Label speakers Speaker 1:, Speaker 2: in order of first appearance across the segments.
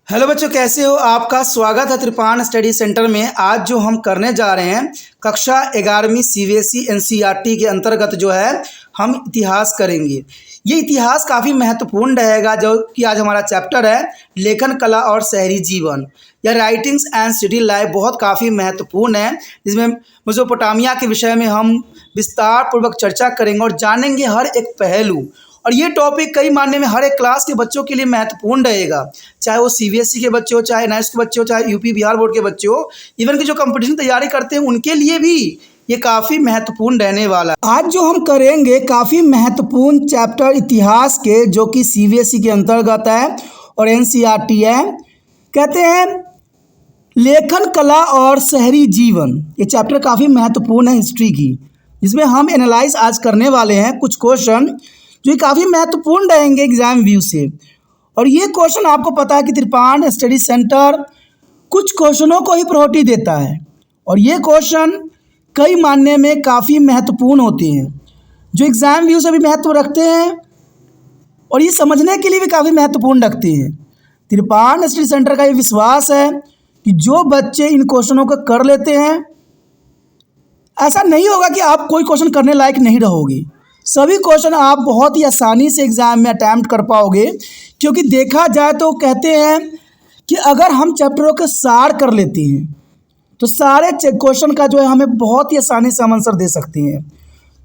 Speaker 1: Hello बच्चों, कैसे हो? आपका स्वागत है त्रिपान स्टडी सेंटर में। आज जो हम करने जा रहे हैं कक्षा 11वीं सीबीएसई एनसीईआरटी के अंतर्गत जो है हम इतिहास करेंगे। ये इतिहास काफ़ी महत्वपूर्ण रहेगा, जो कि आज हमारा चैप्टर है लेखन कला और शहरी जीवन या राइटिंग्स एंड सिटी लाइफ। बहुत काफ़ी महत्वपूर्ण है, जिसमें मेसोपोटामिया के विषय में हम विस्तार पूर्वक चर्चा करेंगे और जानेंगे हर एक पहलू। और ये टॉपिक कई मायने में हर एक क्लास के बच्चों के लिए महत्वपूर्ण रहेगा, चाहे वो सीबीएसई के बच्चे हो, चाहे नेक्स्ट के बच्चे हो, चाहे यूपी बिहार बोर्ड के बच्चे हो, इवन कि जो कंपटीशन तैयारी करते हैं उनके लिए भी ये काफ़ी महत्वपूर्ण रहने वाला है। आज जो हम करेंगे काफ़ी महत्वपूर्ण चैप्टर इतिहास के, जो कि सीबीएसई के अंतर्गत है और एनसीईआरटी है। कहते हैं लेखन कला और शहरी जीवन। ये चैप्टर काफ़ी महत्वपूर्ण है हिस्ट्री की, जिसमें हम एनालाइज आज करने वाले हैं कुछ क्वेश्चन जो काफ़ी महत्वपूर्ण रहेंगे एग्जाम व्यू से। और ये क्वेश्चन आपको पता है कि त्रिपान स्टडी सेंटर कुछ क्वेश्चनों को ही प्रायोरिटी देता है, और ये क्वेश्चन कई मायने में काफ़ी महत्वपूर्ण होते हैं, जो एग्ज़ाम व्यू से भी महत्व रखते हैं और ये समझने के लिए भी काफ़ी महत्वपूर्ण रखते हैं। त्रिपान स्टडी सेंटर का ये विश्वास है कि जो बच्चे इन क्वेश्चनों को कर लेते हैं, ऐसा नहीं होगा कि आप कोई क्वेश्चन करने लायक नहीं रहोगे। सभी क्वेश्चन आप बहुत ही आसानी से एग्ज़ाम में अटैम्प्ट कर पाओगे, क्योंकि देखा जाए तो कहते हैं कि अगर हम चैप्टरों के सार कर लेते हैं तो सारे क्वेश्चन का जो है हमें बहुत ही आसानी से हम आंसर दे सकते हैं।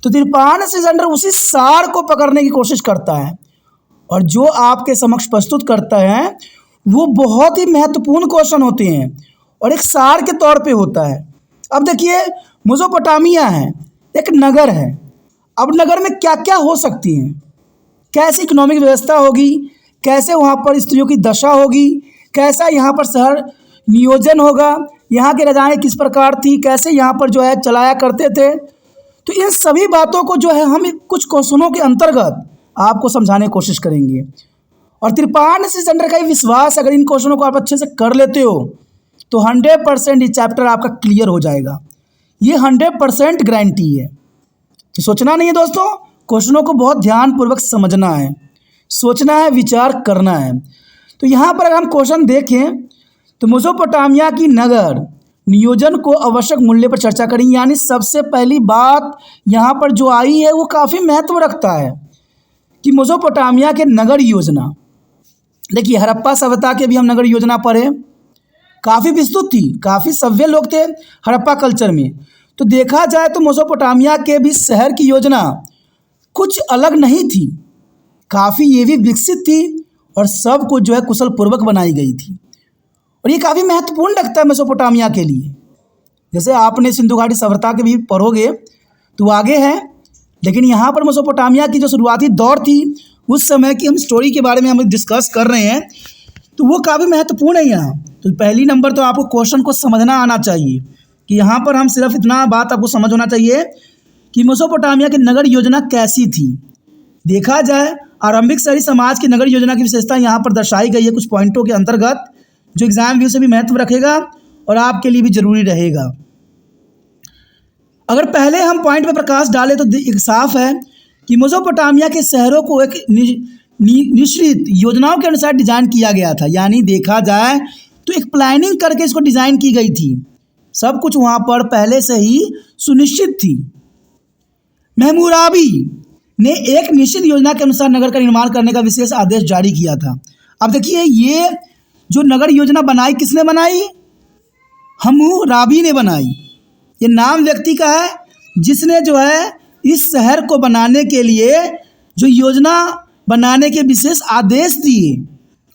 Speaker 1: तो त्रिपान स्टडी सेंटर उसी सार को पकड़ने की कोशिश करता है, और जो आपके समक्ष प्रस्तुत करता है वो बहुत ही महत्वपूर्ण क्वेश्चन होते हैं और एक सार के तौर पे होता है। अब देखिए, मेसोपोटामिया है, एक नगर है। अब नगर में क्या क्या हो सकती हैं, कैसी इकोनॉमिक व्यवस्था होगी, कैसे वहाँ पर स्त्रियों की दशा होगी, कैसा यहाँ पर शहर नियोजन होगा, यहाँ की राजाएँ किस प्रकार थी, कैसे यहाँ पर जो है चलाया करते थे। तो इन सभी बातों को जो है हम कुछ क्वेश्चनों के अंतर्गत आपको समझाने की कोशिश करेंगे। और त्रिपान स्टडी सेंटर का ये विश्वास, अगर इन क्वेश्चनों को आप अच्छे से कर लेते हो तो 100% ये चैप्टर आपका क्लियर हो जाएगा। ये 100% गारंटी है। तो सोचना नहीं है दोस्तों, क्वेश्चनों को बहुत ध्यानपूर्वक समझना है, सोचना है, विचार करना है। तो यहाँ पर अगर हम क्वेश्चन देखें तो मेसोपोटामिया की नगर नियोजन को आवश्यक मूल्य पर चर्चा करेंगे। यानी सबसे पहली बात यहाँ पर जो आई है वो काफ़ी महत्व रखता है कि मेसोपोटामिया के नगर योजना। देखिए, हड़प्पा सभ्यता के भी हम नगर योजना पढ़े, काफ़ी विस्तृत थी, काफ़ी सभ्य लोग थे हड़प्पा कल्चर में। तो देखा जाए तो मेसोपोटामिया के भी शहर की योजना कुछ अलग नहीं थी, काफ़ी ये भी विकसित थी और सब कुछ जो है कुशल पूर्वक बनाई गई थी। और ये काफ़ी महत्वपूर्ण लगता है मेसोपोटामिया के लिए। जैसे आपने सिंधु घाटी सभ्यता के भी पढ़ोगे तो आगे है, लेकिन यहाँ पर मेसोपोटामिया की जो शुरुआती दौर थी उस समय की हम स्टोरी के बारे में हम डिस्कस कर रहे हैं, तो वो काफ़ी महत्वपूर्ण है यहाँ। तो पहली नंबर तो आपको क्वेश्चन को समझना आना चाहिए कि यहाँ पर हम सिर्फ इतना बात आपको समझ होना चाहिए कि मेसोपोटामिया की नगर योजना कैसी थी। देखा जाए आरंभिक शहरी समाज की नगर योजना की विशेषता यहाँ पर दर्शाई गई है कुछ पॉइंटों के अंतर्गत, जो एग्जाम व्यू से भी महत्व रखेगा और आपके लिए भी जरूरी रहेगा। अगर पहले हम पॉइंट पर प्रकाश डालें तो एक साफ है कि मेसोपोटामिया के शहरों को एक निश्चित योजनाओं के अनुसार डिजाइन किया गया था। यानी देखा जाए तो एक प्लानिंग करके इसको डिज़ाइन की गई थी, सब कुछ वहाँ पर पहले से ही सुनिश्चित थी। हम्मुराबी ने एक निश्चित योजना के अनुसार नगर का निर्माण करने का विशेष आदेश जारी किया था। अब देखिए, ये जो नगर योजना बनाई किसने बनाई? हम्मुराबी ने बनाई। ये नाम व्यक्ति का है जिसने जो है इस शहर को बनाने के लिए जो योजना बनाने के विशेष आदेश दिए।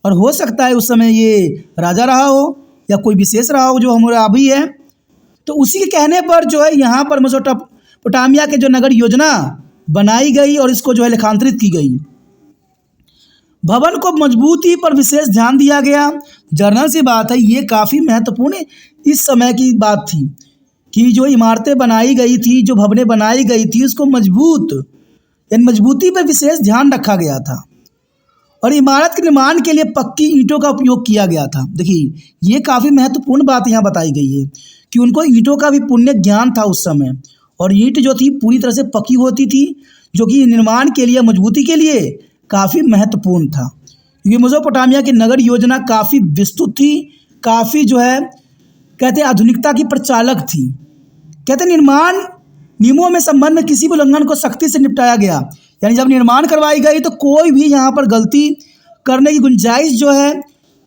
Speaker 1: और हो सकता है उस समय ये राजा रहा हो या कोई विशेष रहा हो जो हम्मुराबी है। तो उसी के कहने पर जो है यहाँ पर मेसोपोटामिया के जो नगर योजना बनाई गई और इसको जो है लेखांतरित की गई। भवन को मजबूती पर विशेष ध्यान दिया गया। जर्नल सी बात है, ये काफ़ी महत्वपूर्ण इस समय की बात थी कि जो इमारतें बनाई गई थी, जो भवनें बनाई गई थी, उसको मजबूती पर विशेष ध्यान रखा गया था। और इमारत के निर्माण के लिए पक्की ईंटों का उपयोग किया गया था। देखिए, ये काफ़ी महत्वपूर्ण बात यहाँ बताई गई है कि उनको ईंटों का भी पुण्य ज्ञान था उस समय, और ईंट जो थी पूरी तरह से पकी होती थी, जो कि निर्माण के लिए, मजबूती के लिए काफ़ी महत्वपूर्ण था। क्योंकि मेसोपोटामिया की नगर योजना काफ़ी विस्तृत थी, काफ़ी जो है कहते हैं आधुनिकता की प्रचालक थी। कहते हैं निर्माण नियमों में संबंध में किसी भी उल्लंघन को सख्ती से निपटाया गया। यानी जब निर्माण करवाई गई तो कोई भी यहाँ पर गलती करने की गुंजाइश जो है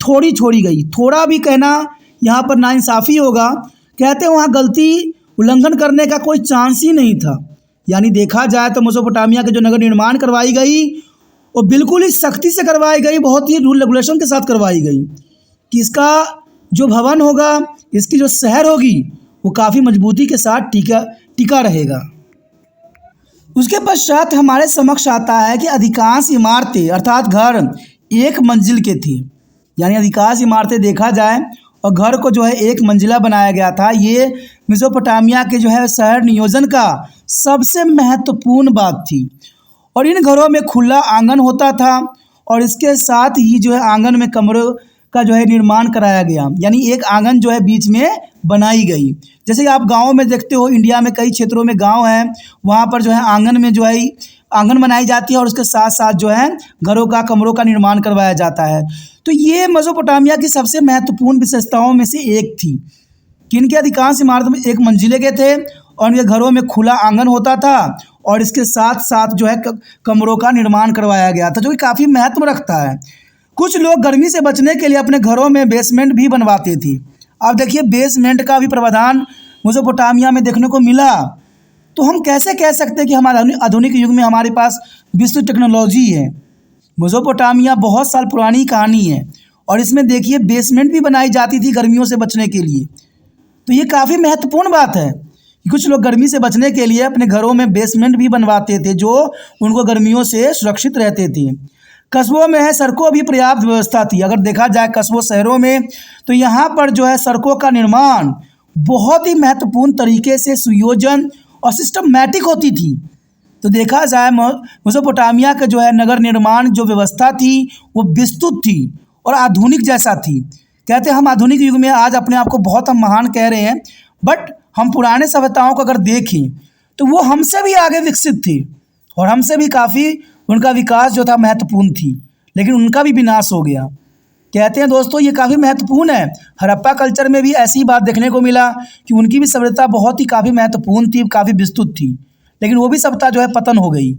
Speaker 1: थोड़ी छोड़ी गई। थोड़ा भी कहना यहाँ पर नाइंसाफ़ी होगा। कहते हैं वहाँ गलती उल्लंघन करने का कोई चांस ही नहीं था। यानी देखा जाए तो मेसोपोटामिया के जो नगर निर्माण करवाई गई वो बिल्कुल ही सख्ती से करवाई गई, बहुत ही रूल रेगुलेशन के साथ करवाई गई कि इसका जो भवन होगा, इसकी जो शहर होगी वो काफ़ी मजबूती के साथ टिका रहेगा। उसके पश्चात हमारे समक्ष आता है कि अधिकांश इमारतें अर्थात घर एक मंजिल के थी। यानी अधिकांश इमारतें देखा जाए और घर को जो है एक मंजिला बनाया गया था। ये मेसोपोटामिया के जो है शहर नियोजन का सबसे महत्वपूर्ण बात थी। और इन घरों में खुला आंगन होता था और इसके साथ ही जो है आंगन में कमरों का जो है निर्माण कराया गया। यानी एक आंगन जो है बीच में बनाई गई। जैसे कि आप गाँव में देखते हो, इंडिया में कई क्षेत्रों में गाँव हैं, वहाँ पर जो है आंगन में जो है आंगन बनाई जाती है और उसके साथ साथ जो है घरों का कमरों का निर्माण करवाया जाता है। तो ये मेसोपोटामिया की सबसे महत्वपूर्ण विशेषताओं में से एक थी कि इनके अधिकांश इमारतों में एक मंजिले के थे और इनके घरों में खुला आंगन होता था और इसके साथ साथ जो है कमरों का निर्माण करवाया गया था, जो कि काफ़ी महत्व रखता है। कुछ लोग गर्मी से बचने के लिए अपने घरों में बेसमेंट भी बनवाते थे। अब देखिए बेसमेंट का भी प्रावधान मेसोपोटामिया में देखने को मिला। तो हम कैसे कह सकते हैं कि हमारे आधुनिक युग में हमारे पास विस्तृत टेक्नोलॉजी है। मेसोपोटामिया बहुत साल पुरानी कहानी है और इसमें देखिए बेसमेंट भी बनाई जाती थी गर्मियों से बचने के लिए। तो ये काफ़ी महत्वपूर्ण बात है कि कुछ लोग गर्मी से बचने के लिए अपने घरों में बेसमेंट भी बनवाते थे जो उनको गर्मियों से सुरक्षित रहते थे। कस्बों में है सड़कों भी पर्याप्त व्यवस्था थी। अगर देखा जाए कस्बों शहरों में तो यहाँ पर जो है सड़कों का निर्माण बहुत ही महत्वपूर्ण तरीके से सुयोजन और सिस्टमैटिक होती थी। तो देखा जाए मेसोपोटामिया का जो है नगर निर्माण जो व्यवस्था थी वो विस्तृत थी और आधुनिक जैसा थी। कहते हैं हम आधुनिक युग में आज अपने आप को बहुत हम महान कह रहे हैं, बट हम पुराने सभ्यताओं को अगर देखें तो वो हमसे भी आगे विकसित थी और हमसे भी काफ़ी उनका विकास जो था महत्वपूर्ण थी, लेकिन उनका भी विनाश हो गया। कहते हैं दोस्तों ये काफ़ी महत्वपूर्ण है। हड़प्पा कल्चर में भी ऐसी बात देखने को मिला कि उनकी भी सभ्यता बहुत ही काफ़ी महत्वपूर्ण थी, काफ़ी विस्तृत थी, लेकिन वो भी सभ्यता जो है पतन हो गई।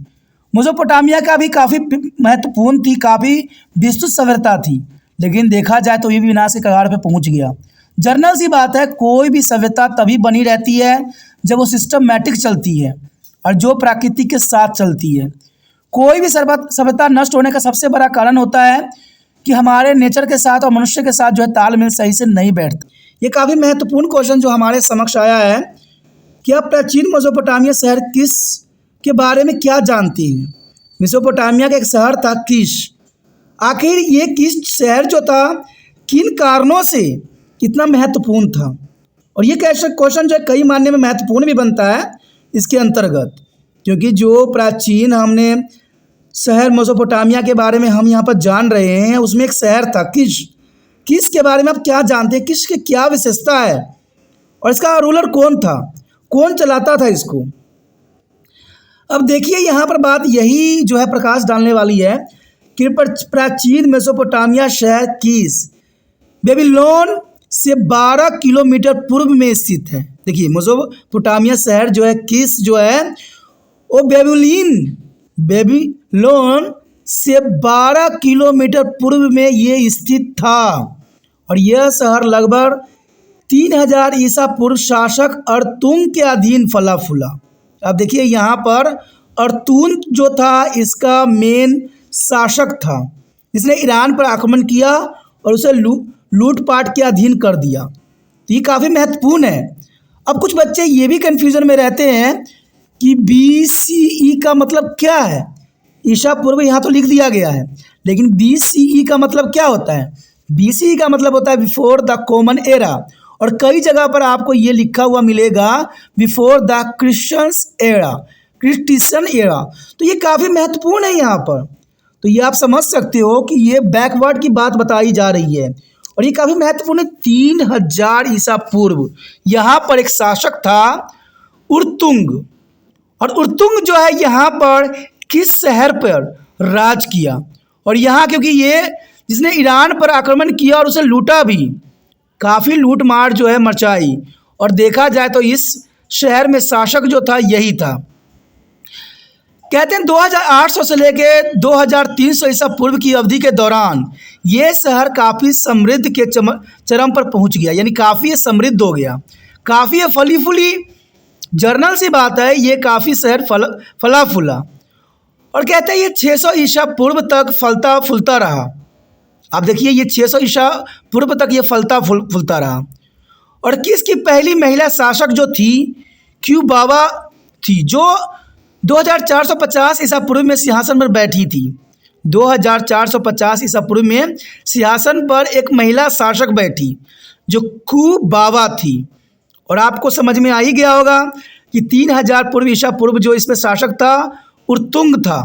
Speaker 1: मेसोपोटामिया का भी काफ़ी महत्वपूर्ण थी, काफ़ी विस्तृत सभ्यता थी, लेकिन देखा जाए तो ये भी विनाश के कगार पे पहुंच गया। जर्नल सी बात है, कोई भी सभ्यता तभी बनी रहती है जब वो सिस्टमैटिक चलती है और जो प्रकृति के साथ चलती है। कोई भी सभ्यता नष्ट होने का सबसे बड़ा कारण होता है कि हमारे नेचर के साथ और मनुष्य के साथ जो है तालमेल सही से नहीं बैठता। ये काफ़ी महत्वपूर्ण क्वेश्चन जो हमारे समक्ष आया है कि आप प्राचीन मेसोपोटामिया शहर किस के बारे में क्या जानते हैं। मेसोपोटामिया का एक शहर था किश। आखिर ये किश शहर जो था किन कारणों से कितना महत्वपूर्ण था, और ये क्वेश्चन जो है कई मायने में महत्वपूर्ण भी बनता है इसके अंतर्गत, क्योंकि जो प्राचीन हमने शहर मेसोपोटामिया के बारे में हम यहाँ पर जान रहे हैं उसमें एक शहर था किश। किश के बारे में आप क्या जानते हैं, किश की क्या विशेषता है और इसका रूलर कौन था, कौन चलाता था इसको। अब देखिए यहाँ पर बात यही जो है प्रकाश डालने वाली है कि प्राचीन मेसोपोटामिया शहर किश बेबीलोन से 12 किलोमीटर पूर्व में स्थित है। देखिए मेसोपोटामिया शहर जो है किश जो है वो बेबीलोन से 12 किलोमीटर पूर्व में ये स्थित था और यह शहर लगभग 3000 ईसा पूर्व शासक अर्तुंग के अधीन फला फूला। अब देखिए यहाँ पर अर्तुंग जो था इसका मेन शासक था, जिसने ईरान पर आक्रमण किया और उसे लूटपाट के अधीन कर दिया। तो ये काफ़ी महत्वपूर्ण है। अब कुछ बच्चे ये भी कन्फ्यूज़न में रहते हैं कि BCE का मतलब क्या है। ईसा पूर्व यहाँ तो लिख दिया गया है, लेकिन BCE का मतलब क्या होता है। BCE का मतलब होता है बिफोर द कॉमन एरा, और कई जगह पर आपको ये लिखा हुआ मिलेगा बिफोर द क्रिश्चियन एरा। तो ये काफ़ी महत्वपूर्ण है यहाँ पर। तो ये आप समझ सकते हो कि ये बैकवर्ड की बात बताई जा रही है और ये काफ़ी महत्वपूर्ण है। 3000 ईसा पूर्व यहाँ पर एक शासक था अर्तुंग, और अर्तुंग जो है यहाँ पर किस शहर पर राज किया, और यहाँ क्योंकि ये जिसने ईरान पर आक्रमण किया और उसे लूटा भी, काफ़ी लूट मार जो है मचाई। और देखा जाए तो इस शहर में शासक जो था यही था। कहते हैं 2800 से लेकर 2300 ईसा पूर्व की अवधि के दौरान ये शहर काफ़ी समृद्ध के चरम पर पहुंच गया, यानी काफ़ी समृद्ध हो गया, काफ़ी फली फूली। जर्नल सी बात है, ये काफ़ी शहर फला फूला। और कहते हैं ये 600 ईसा पूर्व तक फलता फूलता रहा। आप देखिए ये 600 ईसा पूर्व तक ये फलता फूलता रहा। और किसकी पहली महिला शासक जो थी क्यूबावा थी, जो 2450 ईसा पूर्व में सिंहासन पर बैठी थी। 2450 ईसा पूर्व में सिंहासन पर एक महिला शासक बैठी जो क्यूबावा थी। और आपको समझ में आ ही गया होगा कि 3000 पूर्व ईसा पूर्व जो इसमें शासक था उर्तुंग था।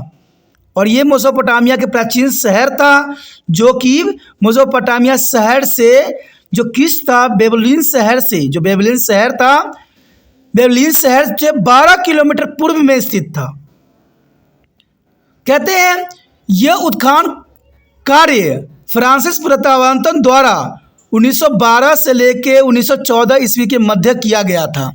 Speaker 1: और ये मेसोपोटामिया के प्राचीन शहर था, जो कि मेसोपोटामिया शहर से जो किस था बेबीलोन शहर से, जो बेबीलोन शहर था, बेबीलोन शहर से 12 किलोमीटर पूर्व में स्थित था। कहते हैं यह उत्खनन कार्य फ्रांसिस पुरातत्वविदों द्वारा 1912 से लेकर 1914 ईस्वी के मध्य किया गया था।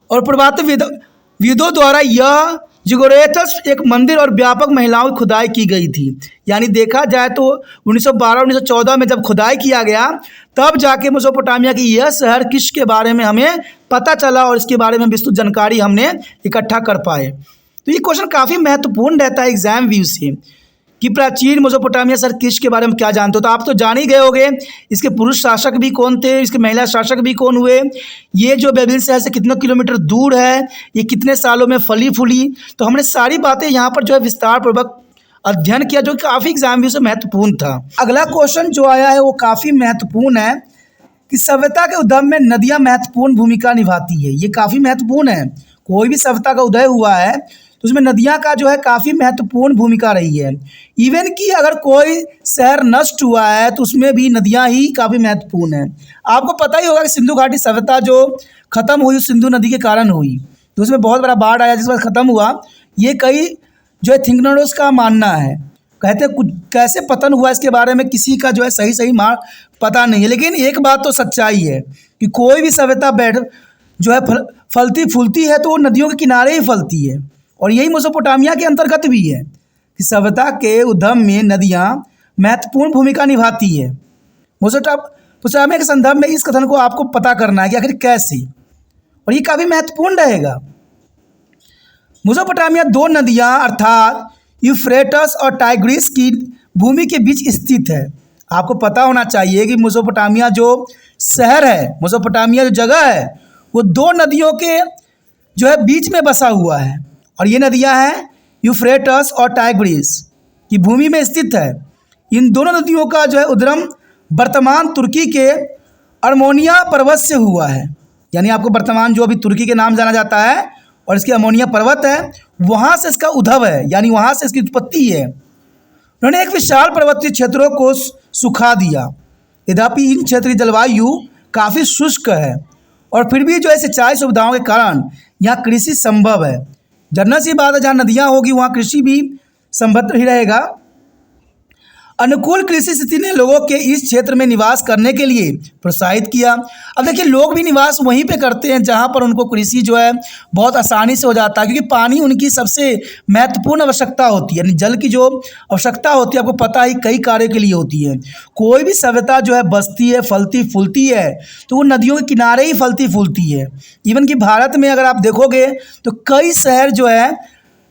Speaker 1: और पुरातत्वविदों द्वारा यह जिगोरेथस एक मंदिर और व्यापक महिलाओं की खुदाई की गई थी। यानी देखा जाए तो 1912-1914 में जब खुदाई किया गया तब जाके मेसोपोटामिया की यह शहर किस के बारे में हमें पता चला और इसके बारे में विस्तृत जानकारी हमने इकट्ठा कर पाए। तो ये क्वेश्चन काफ़ी महत्वपूर्ण रहता है एग्जाम व्यू से कि प्राचीन मेसोपोटामिया शहर किस के बारे में क्या जानते हो। तो आप तो जान ही गए होंगे इसके पुरुष शासक भी कौन थे, इसके महिला शासक भी कौन हुए, ये जो बेबीलोन शहर से कितने किलोमीटर दूर है, ये कितने सालों में फली फूली। तो हमने सारी बातें यहाँ पर जो है विस्तार पूर्वक अध्ययन किया, जो काफ़ी एग्जाम व्यू से महत्वपूर्ण था। अगला क्वेश्चन जो आया है वो काफ़ी महत्वपूर्ण है कि सभ्यता के उद्गम में नदियाँ महत्वपूर्ण भूमिका निभाती है। ये काफ़ी महत्वपूर्ण है। कोई भी सभ्यता का उदय हुआ है तो उसमें नदियाँ का जो है काफ़ी महत्वपूर्ण भूमिका रही है। इवन कि अगर कोई शहर नष्ट हुआ है तो उसमें भी नदियाँ ही काफ़ी महत्वपूर्ण है। आपको पता ही होगा कि सिंधु घाटी सभ्यता जो ख़त्म हुई सिंधु नदी के कारण हुई, तो उसमें बहुत बड़ा बाढ़ आया जिस पर ख़त्म हुआ। ये कई जो है थिंकनर्स का मानना है, कहते कुछ कैसे पतन हुआ इसके बारे में किसी का जो है सही पता नहीं है। लेकिन एक बात तो सच्चाई है कि कोई भी सभ्यता जो है फलती फूलती है तो वो नदियों के किनारे ही फलती है। और यही मेसोपोटामिया के अंतर्गत भी है कि सभ्यता के उद्गम में नदियाँ महत्वपूर्ण भूमिका निभाती है। मेसोपोटामिया के संदर्भ में इस कथन को आपको पता करना है कि आखिर कैसे, और ये काफ़ी महत्वपूर्ण रहेगा। मेसोपोटामिया दो नदियाँ अर्थात यूफ्रेटस और टाइग्रिस की भूमि के बीच स्थित है। आपको पता होना चाहिए कि मेसोपोटामिया जो शहर है, मेसोपोटामिया जो जगह है, वो दो नदियों के जो है बीच में बसा हुआ है। और ये नदियां हैं यूफ्रेटस और टाइग्रिस की भूमि में स्थित है। इन दोनों नदियों का जो है उद्गम वर्तमान तुर्की के अर्मेनिया पर्वत से हुआ है। यानी आपको वर्तमान जो अभी तुर्की के नाम जाना जाता है और इसकी अर्मेनिया पर्वत है, वहाँ से इसका उद्भव है, यानी वहाँ से इसकी उत्पत्ति है। उन्होंने एक विशाल पर्वतीय क्षेत्रों को सुखा दिया। यद्यपि इन क्षेत्र की जलवायु काफ़ी शुष्क है और फिर भी जो है सिंचाई सुविधाओं के कारण यहाँ कृषि संभव है। जनरल सी बात है, जहाँ नदियाँ होगी वहाँ कृषि भी संभव ही रहेगा। अनुकूल कृषि स्थिति ने लोगों के इस क्षेत्र में निवास करने के लिए प्रोत्साहित किया। अब देखिए लोग भी निवास वहीं पे करते हैं जहाँ पर उनको कृषि जो है बहुत आसानी से हो जाता है, क्योंकि पानी उनकी सबसे महत्वपूर्ण आवश्यकता होती है। यानी जल की जो आवश्यकता होती है आपको पता ही कई कार्यों के लिए होती है। कोई भी सभ्यता जो है बसती है, फलती फूलती है, तो वो नदियों के किनारे ही फलती फूलती है। इवन कि भारत में अगर आप देखोगे तो कई शहर जो है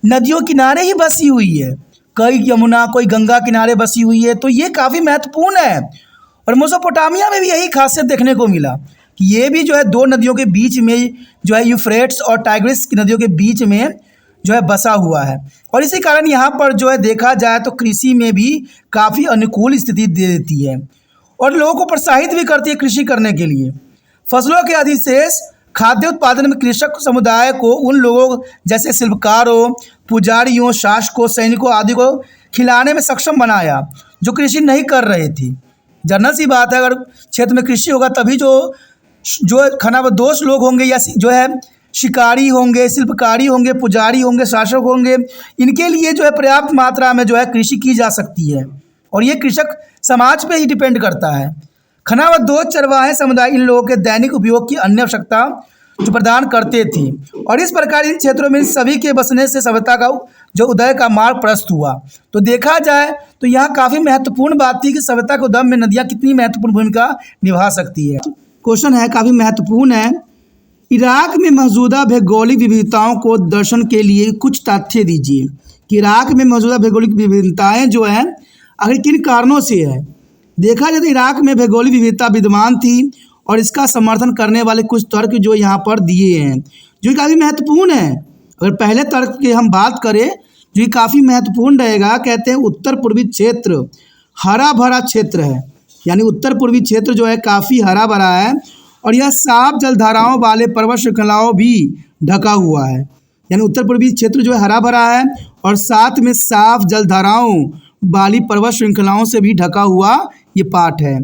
Speaker 1: नदियों किनारे ही बसी हुई है, कई यमुना कोई गंगा किनारे बसी हुई है। तो ये काफ़ी महत्वपूर्ण है। और मेसोपोटामिया में भी यही खासियत देखने को मिला कि ये भी जो है दो नदियों के बीच में जो है यूफ्रेट्स और टाइग्रिस की नदियों के बीच में जो है बसा हुआ है। और इसी कारण यहाँ पर जो है देखा जाए तो कृषि में भी काफ़ी अनुकूल स्थिति दे देती है और लोगों को प्रोत्साहित भी करती है कृषि करने के लिए। फसलों के अधिशेष खाद्य उत्पादन में कृषक समुदाय को उन लोगों जैसे शिल्पकारों, पुजारियों, शासकों, सैनिकों आदि को खिलाने में सक्षम बनाया जो कृषि नहीं कर रहे थे। जनरल सी बात है, अगर क्षेत्र में कृषि होगा तभी जो खानाबदोश लोग होंगे या जो है शिकारी होंगे, शिल्पकारी होंगे, पुजारी होंगे, शासक होंगे, इनके लिए जो है पर्याप्त मात्रा में जो है कृषि की जा सकती है। और ये कृषक समाज पे ही डिपेंड करता है। खना व दो चरवाहे समुदाय इन लोगों के दैनिक उपयोग की अन्य आवश्यकता जो प्रदान करते थे, और इस प्रकार इन क्षेत्रों में सभी के बसने से सभ्यता का जो उदय का मार्ग प्रशस्त हुआ। तो देखा जाए तो यहाँ काफ़ी महत्वपूर्ण बात थी कि सभ्यता के उदय में नदियाँ कितनी महत्वपूर्ण भूमिका निभा सकती है। क्वेश्चन है, काफ़ी महत्वपूर्ण है। इराक में मौजूदा भौगोलिक विविधताओं को दर्शन के लिए कुछ तथ्य दीजिए कि इराक में मौजूदा भौगोलिक विविधताएँ जो है आखिर किन कारणों से है। देखा जाए तो इराक में भौगोलिक विविधता विद्यमान थी और इसका समर्थन करने वाले कुछ तर्क जो यहाँ पर दिए हैं जो काफ़ी महत्वपूर्ण है। अगर पहले तर्क की हम बात करें जो ये काफ़ी महत्वपूर्ण रहेगा, कहते हैं उत्तर पूर्वी क्षेत्र हरा भरा क्षेत्र है, यानी उत्तर पूर्वी क्षेत्र जो है काफ़ी हरा भरा है और यह साफ जलधाराओं वाले पर्वत श्रृंखलाओं भी ढका हुआ है। यानी उत्तर पूर्वी क्षेत्र जो है हरा भरा है और साथ में साफ जलधाराओं वाली पर्वत श्रृंखलाओं से भी ढका हुआ ये पार्ट है।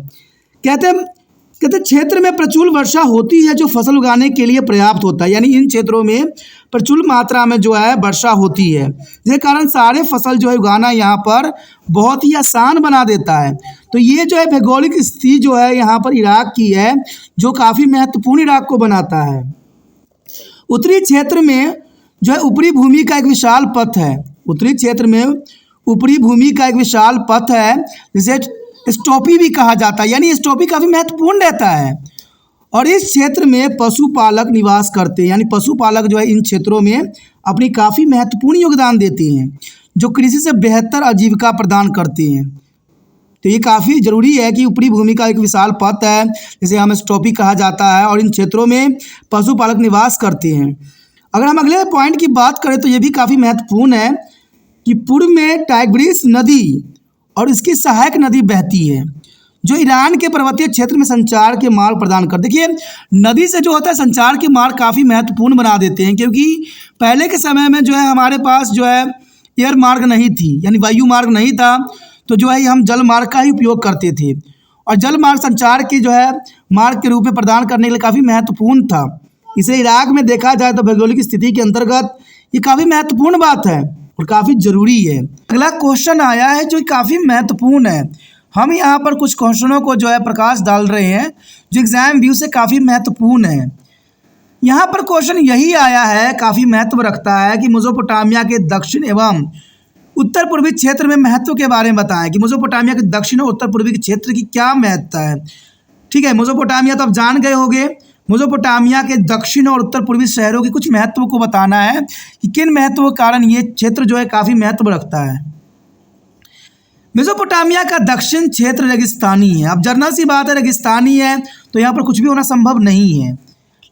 Speaker 1: कहते क्षेत्र में प्रचुर वर्षा होती है जो फसल उगाने के लिए पर्याप्त होता है, यानी इन क्षेत्रों में प्रचुर मात्रा में जो है वर्षा होती है, जिसके कारण सारे फसल जो है उगाना यहाँ पर बहुत ही आसान बना देता है। तो ये जो है भौगोलिक स्थिति जो है यहाँ पर इराक की है जो काफ़ी महत्वपूर्ण इराक को बनाता है। उत्तरी क्षेत्र में जो है ऊपरी भूमि का एक विशाल पथ है, उत्तरी क्षेत्र में ऊपरी भूमि का एक विशाल पथ है जिसे स्टॉपी भी कहा जाता है, यानी स्टॉपी काफ़ी महत्वपूर्ण रहता है। और इस क्षेत्र में पशुपालक निवास करते हैं, यानी पशुपालक जो है इन क्षेत्रों में अपनी काफ़ी महत्वपूर्ण योगदान देते हैं जो कृषि से बेहतर आजीविका प्रदान करते हैं। तो ये काफ़ी ज़रूरी है कि ऊपरी भूमि का एक विशाल पथ है जिसे हम स्टॉपी कहा जाता है और इन क्षेत्रों में पशुपालक निवास करते हैं। अगर हम अगले पॉइंट की बात करें तो ये भी काफ़ी महत्वपूर्ण है कि पूर्व में टाइग्रिस नदी और इसकी सहायक नदी बहती है जो ईरान के पर्वतीय क्षेत्र में संचार के मार्ग प्रदान कर। देखिए नदी से जो होता है संचार के मार्ग काफ़ी महत्वपूर्ण बना देते हैं, क्योंकि पहले के समय में जो है हमारे पास जो है एयर मार्ग नहीं थी, यानी वायु मार्ग नहीं था, तो जो है हम जल मार्ग का ही उपयोग करते थे और जल मार्ग संचार के जो है मार्ग के रूप में प्रदान करने के लिए काफ़ी महत्वपूर्ण था। इसे इराक में देखा जाए तो भौगोलिक स्थिति के अंतर्गत ये काफ़ी महत्वपूर्ण बात है और काफ़ी ज़रूरी है। अगला क्वेश्चन आया है जो काफ़ी महत्वपूर्ण है। हम यहाँ पर कुछ क्वेश्चनों को जो है प्रकाश डाल रहे हैं जो एग्ज़ाम व्यू से काफ़ी महत्वपूर्ण है। यहाँ पर क्वेश्चन यही आया है, काफ़ी महत्व रखता है कि मेसोपोटामिया के दक्षिण एवं उत्तर पूर्वी क्षेत्र में महत्व के बारे में बताएं कि मेसोपोटामिया के दक्षिण और उत्तर पूर्वी क्षेत्र की क्या महत्ता है। ठीक है, मेसोपोटामिया तो आप जान गए होंगे। मेसोपोटामिया के दक्षिण और उत्तर पूर्वी शहरों के कुछ महत्व को बताना है कि किन महत्व के कारण ये क्षेत्र जो है काफ़ी महत्व रखता है। मेसोपोटामिया का दक्षिण क्षेत्र रेगिस्तानी है। अब जनरल सी बात है, रेगिस्तानी है तो यहाँ पर कुछ भी होना संभव नहीं है,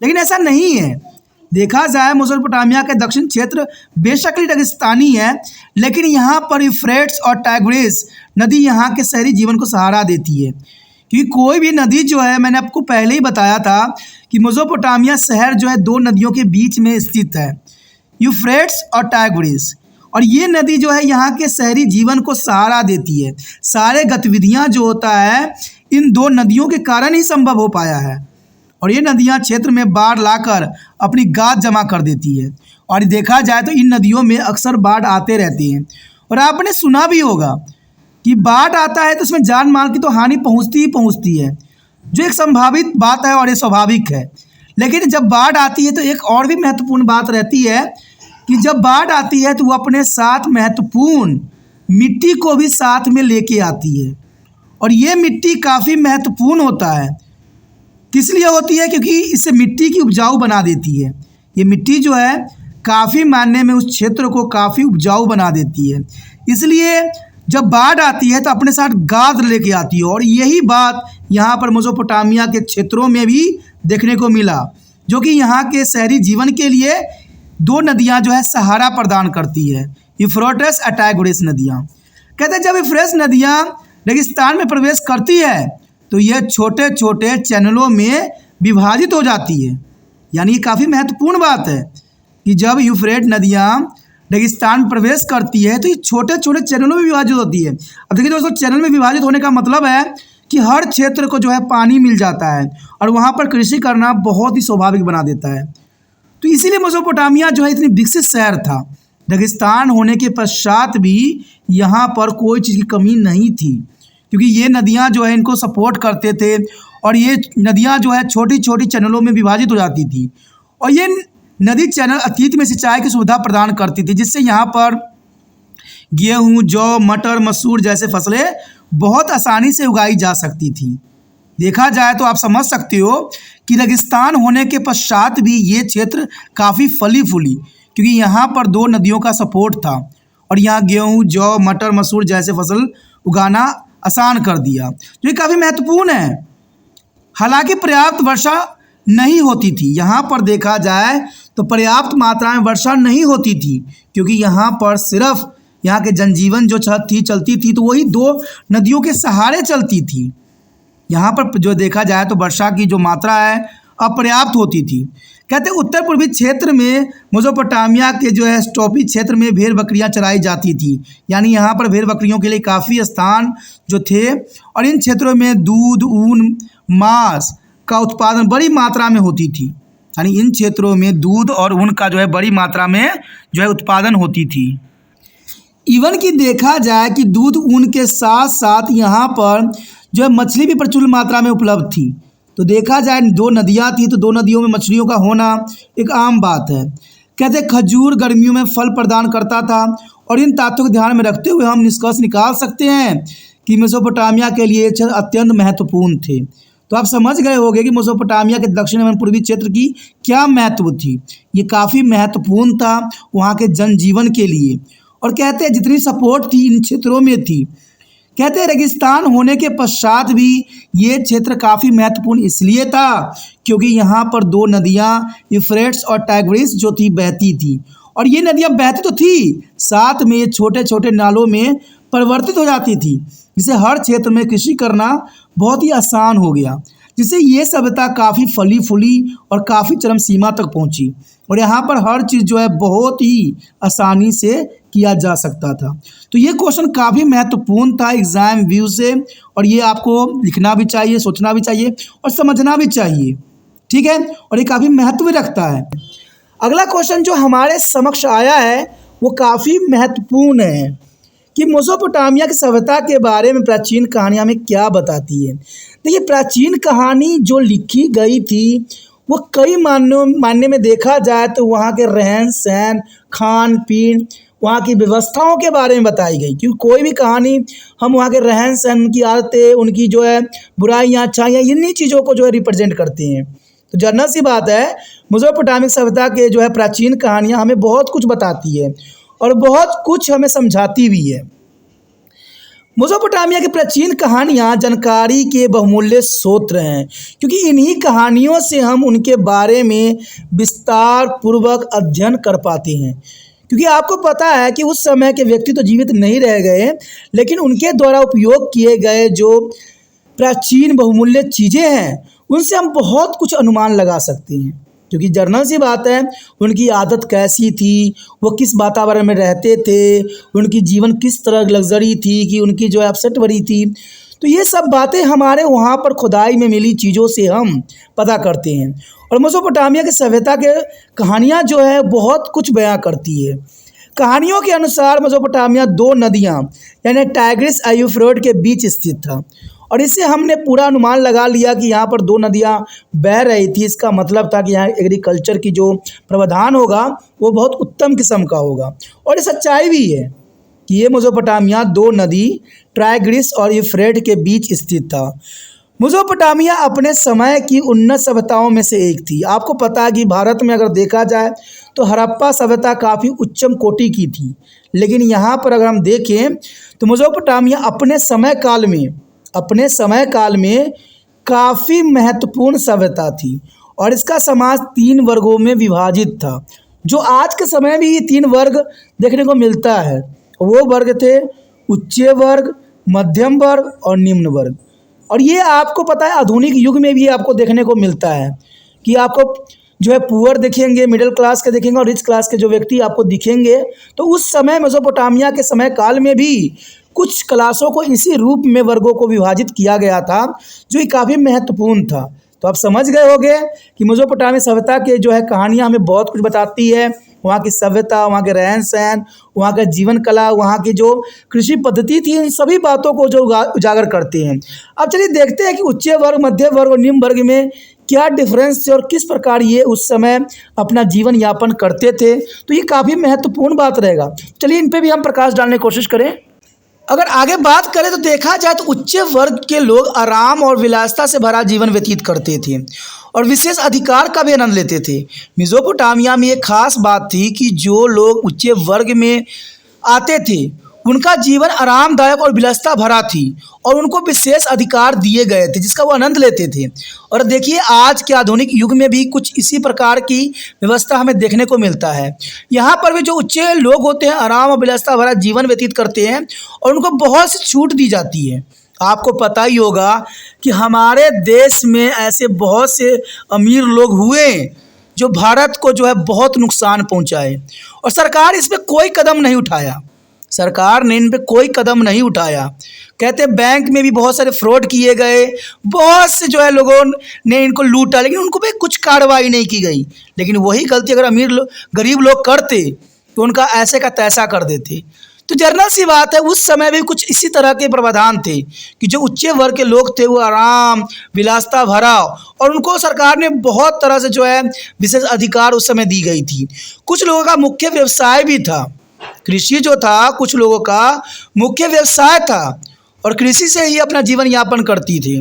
Speaker 1: लेकिन ऐसा नहीं है। देखा जाए मेसोपोटामिया का दक्षिण क्षेत्र बेशक ही रेगिस्तानी है, लेकिन यहाँ पर यूफ्रेट्स और टाइग्रिस नदी यहाँ के शहरी जीवन को सहारा देती है, क्योंकि कोई भी नदी जो है, मैंने आपको पहले ही बताया था कि मेसोपोटामिया शहर जो है दो नदियों के बीच में स्थित है, यूफ्रेट्स और टाइग्रिस, और ये नदी जो है यहाँ के शहरी जीवन को सहारा देती है। सारे गतिविधियाँ जो होता है इन दो नदियों के कारण ही संभव हो पाया है, और ये नदियाँ क्षेत्र में बाढ़ लाकर अपनी गाद जमा कर देती है। और देखा जाए तो इन नदियों में अक्सर बाढ़ आते रहते हैं, और आपने सुना भी होगा कि बाढ़ आता है तो उसमें जान माल की तो हानि पहुँचती ही पहुँचती है, जो एक संभावित बात है और ये स्वाभाविक है। लेकिन जब बाढ़ आती है तो एक और भी महत्वपूर्ण बात रहती है कि जब बाढ़ आती है तो वो अपने साथ महत्वपूर्ण मिट्टी को भी साथ में लेके आती है, और ये मिट्टी काफ़ी महत्वपूर्ण होता है। किस लिए होती है? क्योंकि इससे मिट्टी की उपजाऊ बना देती है। ये मिट्टी जो है काफ़ी मायने में उस क्षेत्र को काफ़ी उपजाऊ बना देती है, इसलिए जब बाढ़ आती है तो अपने साथ गाद लेके आती है। और यही बात यहाँ पर मेसोपोटामिया के क्षेत्रों में भी देखने को मिला, जो कि यहाँ के शहरी जीवन के लिए दो नदियाँ जो है सहारा प्रदान करती है, यूफ्रेट्स और टाइग्रिस नदियाँ। कहते हैं जब यूफ्रेट्स नदियाँ रेगिस्तान में प्रवेश करती है तो यह छोटे छोटे चैनलों में विभाजित हो जाती है। यानी ये काफ़ी महत्वपूर्ण बात है कि जब यूफ्रेट नदियाँ रेगिस्तान में प्रवेश करती है तो ये छोटे छोटे चैनलों में विभाजित होती है। अब देखिए दोस्तों, चैनल में विभाजित होने का मतलब है कि हर क्षेत्र को जो है पानी मिल जाता है और वहाँ पर कृषि करना बहुत ही स्वाभाविक बना देता है। तो इसीलिए मेसोपोटामिया जो है इतनी विकसित शहर था, रेगिस्तान होने के पश्चात भी यहाँ पर कोई चीज़ की कमी नहीं थी, क्योंकि ये नदियाँ जो है इनको सपोर्ट करते थे और ये नदियाँ जो है छोटी छोटी चैनलों में विभाजित हो जाती थी और ये नदी चैनल अतीत में सिंचाई की सुविधा प्रदान करती थी, जिससे यहाँ पर गेहूँ, जौ, मटर, मसूर जैसे फसलें बहुत आसानी से उगाई जा सकती थी। देखा जाए तो आप समझ सकते हो कि रेगिस्तान होने के पश्चात भी ये क्षेत्र काफ़ी फली फूली, क्योंकि यहाँ पर 2 नदियों का सपोर्ट था और यहाँ गेहूँ, जौ, मटर, मसूर जैसे फसल उगाना आसान कर दिया, जो काफ़ी महत्वपूर्ण है। हालांकि पर्याप्त वर्षा नहीं होती थी, यहाँ पर देखा जाए तो पर्याप्त मात्रा में वर्षा नहीं होती थी, क्योंकि यहाँ पर सिर्फ यहाँ के जनजीवन जो चलती थी तो वही 2 नदियों के सहारे चलती थी। यहाँ पर जो देखा जाए तो वर्षा की जो मात्रा है अपर्याप्त होती थी। कहते उत्तर पूर्वी क्षेत्र में मेसोपोटामिया के जो है स्टॉपी क्षेत्र में भेड़ बकरियाँ चराई जाती थी, यानी यहाँ पर भेड़ बकरियों के लिए काफ़ी स्थान जो थे और इन क्षेत्रों में दूध, ऊन, मांस का उत्पादन बड़ी मात्रा में होती थी, यानी इन क्षेत्रों में दूध और ऊन का जो है बड़ी मात्रा में जो है उत्पादन होती थी। इवन कि देखा जाए कि दूध, ऊन के साथ साथ यहाँ पर जो है मछली भी प्रचुर मात्रा में उपलब्ध थी। तो देखा जाए 2 नदियाँ थी तो 2 नदियों में मछलियों का होना एक आम बात है। कहते खजूर गर्मियों में फल प्रदान करता था और इन तथ्यों को ध्यान में रखते हुए हम निष्कर्ष निकाल सकते हैं कि मेसोपोटामिया के लिए क्षेत्र अत्यंत महत्वपूर्ण थे। तो आप समझ गए होंगे कि मेसोपोटामिया के दक्षिण एवं पूर्वी क्षेत्र की क्या महत्व थी। ये काफ़ी महत्वपूर्ण था वहाँ के जनजीवन के लिए और कहते हैं जितनी सपोर्ट थी इन क्षेत्रों में थी। कहते हैं रेगिस्तान होने के पश्चात भी ये क्षेत्र काफ़ी महत्वपूर्ण इसलिए था क्योंकि यहाँ पर 2 नदियाँ यूफ्रेट्स और टाइग्रिस जो थी बहती थी और ये नदियाँ बहती तो थी, साथ में ये छोटे छोटे नालों में परिवर्तित हो जाती थी, जिससे हर क्षेत्र में कृषि करना बहुत ही आसान हो गया, जिससे ये सभ्यता काफ़ी फली फूली और काफ़ी चरम सीमा तक पहुँची और यहाँ पर हर चीज़ जो है बहुत ही आसानी से किया जा सकता था। तो ये क्वेश्चन काफ़ी महत्वपूर्ण था एग्ज़ाम व्यू से और ये आपको लिखना भी चाहिए, सोचना भी चाहिए और समझना भी चाहिए, ठीक है, और ये काफ़ी महत्व रखता है। अगला क्वेश्चन जो हमारे समक्ष आया है वो काफ़ी महत्वपूर्ण है कि मेसोपोटामिया की सभ्यता के बारे में प्राचीन कहानियाँ में क्या बताती है। देखिए प्राचीन कहानी जो लिखी गई थी वो कई मायने में देखा जाए तो वहाँ के रहन सहन, खान पीन, वहाँ की व्यवस्थाओं के बारे में बताई गई, क्योंकि कोई भी कहानी हम वहाँ के रहन सहन, उनकी आदतें, उनकी जो है बुराइयाँ, अच्छाइयाँ, इन्हीं चीज़ों को जो है रिप्रेजेंट करती हैं। तो जनरल सी बात है मेसोपोटामिक सभ्यता के जो है प्राचीन कहानियाँ हमें बहुत कुछ बताती है और बहुत कुछ हमें समझाती भी है। मेसोपोटामिया की प्राचीन कहानियाँ जानकारी के बहुमूल्य स्रोत हैं, क्योंकि इन्हीं कहानियों से हम उनके बारे में विस्तार पूर्वक अध्ययन कर पाते हैं। क्योंकि आपको पता है कि उस समय के व्यक्ति तो जीवित नहीं रह गए, लेकिन उनके द्वारा उपयोग किए गए जो प्राचीन बहुमूल्य चीज़ें हैं उनसे हम बहुत कुछ अनुमान लगा सकते हैं। क्योंकि जर्नल सी बात है उनकी आदत कैसी थी, वो किस वातावरण में रहते थे, उनकी जीवन किस तरह लग्जरी थी कि उनकी जो है अपसेट भरी थी। तो ये सब बातें हमारे वहाँ पर खुदाई में मिली चीज़ों से हम पता करते हैं। और मेसोपोटामिया की सभ्यता के कहानियाँ जो है बहुत कुछ बयां करती है। कहानियों के अनुसार मेसोपोटामिया 2 नदियाँ यानी टाइग्रिस और यूफ्रेट के बीच स्थित था और इससे हमने पूरा अनुमान लगा लिया कि यहाँ पर 2 नदियाँ बह रही थी। इसका मतलब था कि यहाँ एग्रीकल्चर की जो प्रावधान होगा वो बहुत उत्तम किस्म का होगा और ये सच्चाई भी है कि ये मेसोपोटामिया 2 नदी टाइग्रिस और यूफ्रेट के बीच स्थित था। मेसोपोटामिया अपने समय की उन्नत सभ्यताओं में से एक थी। आपको पता है कि भारत में अगर देखा जाए तो हड़प्पा सभ्यता काफ़ी उच्चम कोटि की थी, लेकिन यहाँ पर अगर हम देखें तो मेसोपोटामिया अपने समय काल में काफ़ी महत्वपूर्ण सभ्यता थी और इसका समाज 3 वर्गों में विभाजित था, जो आज के समय भी ये 3 वर्ग देखने को मिलता है। वो वर्ग थे उच्च वर्ग, मध्यम वर्ग और निम्न वर्ग। और ये आपको पता है आधुनिक युग में भी आपको देखने को मिलता है कि आपको जो है पुअर देखेंगे, मिडिल क्लास के देखेंगे और रिच क्लास के जो व्यक्ति आपको दिखेंगे। तो उस समय मेसोपोटामिया के समय काल में भी कुछ क्लासों को इसी रूप में वर्गों को विभाजित किया गया था, जो काफ़ी महत्वपूर्ण था। तो आप समझ गए होंगे कि मेसोपोटामिया सभ्यता के जो है कहानियाँ हमें बहुत कुछ बताती है वहाँ की सभ्यता, वहाँ के रहन सहन, वहाँ का जीवन कला, वहाँ की जो कृषि पद्धति थी, इन सभी बातों को जो उजागर करते हैं। अब चलिए देखते हैं कि उच्च वर्ग, मध्य वर्ग और निम्न वर्ग में क्या डिफरेंस थे और किस प्रकार ये उस समय अपना जीवन यापन करते थे। तो ये काफ़ी महत्वपूर्ण बात रहेगा। चलिए इन पे भी हम प्रकाश डालने की कोशिश करें। अगर आगे बात करें तो देखा जाए तो उच्च वर्ग के लोग आराम और विलासिता से भरा जीवन व्यतीत करते थे और विशेष अधिकार का भी आनंद लेते थे। मेसोपोटामिया में एक खास बात थी कि जो लोग उच्च वर्ग में आते थे उनका जीवन आरामदायक और विलासिता भरा थी और उनको विशेष अधिकार दिए गए थे जिसका वो आनंद लेते थे। और देखिए आज के आधुनिक युग में भी कुछ इसी प्रकार की व्यवस्था हमें देखने को मिलता है। यहाँ पर भी जो उच्च लोग होते हैं आराम और विलासिता भरा जीवन व्यतीत करते हैं और उनको बहुत सी छूट दी जाती है। आपको पता ही होगा कि हमारे देश में ऐसे बहुत से अमीर लोग हुए जो भारत को जो है बहुत नुकसान पहुँचाए और सरकार इस पर कोई कदम नहीं उठाया। सरकार ने इन पे कोई कदम नहीं उठाया। कहते बैंक में भी बहुत सारे फ्रॉड किए गए, बहुत से जो है लोगों ने इनको लूटा, लेकिन उनको पे कुछ कार्रवाई नहीं की गई। लेकिन वही गलती अगर गरीब लोग करते तो उनका ऐसे का तैसा कर देते। तो जनरल सी बात है, उस समय भी कुछ इसी तरह के प्रावधान थे कि जो उच्च वर्ग के लोग थे वो आराम विलासिता भरा और उनको सरकार ने बहुत तरह से जो है विशेष अधिकार उस समय दी गई थी। कुछ लोगों का मुख्य व्यवसाय भी था, कृषि जो था कुछ लोगों का मुख्य व्यवसाय था और कृषि से ही अपना जीवन यापन करती थी।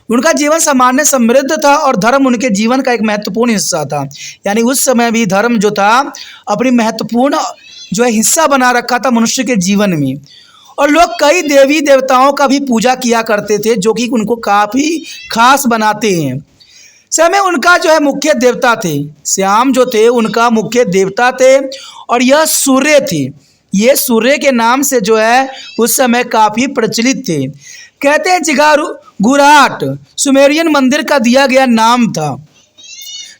Speaker 1: उनका जीवन सामान्य समृद्ध था और धर्म उनके जीवन का एक महत्वपूर्ण हिस्सा था। यानी उस समय भी धर्म जो था अपनी महत्वपूर्ण जो है हिस्सा बना रखा था मनुष्य के जीवन में। और लोग कई देवी देवताओं का भी पूजा किया करते थे जो कि उनको काफ़ी खास बनाते हैं। समय उनका जो है मुख्य देवता थे, श्याम जो थे उनका मुख्य देवता थे और यह सूर्य थे। ये सूर्य के नाम से जो है उस समय काफ़ी प्रचलित थे। कहते हैं जिगुराट सुमेरियन मंदिर का दिया गया नाम था।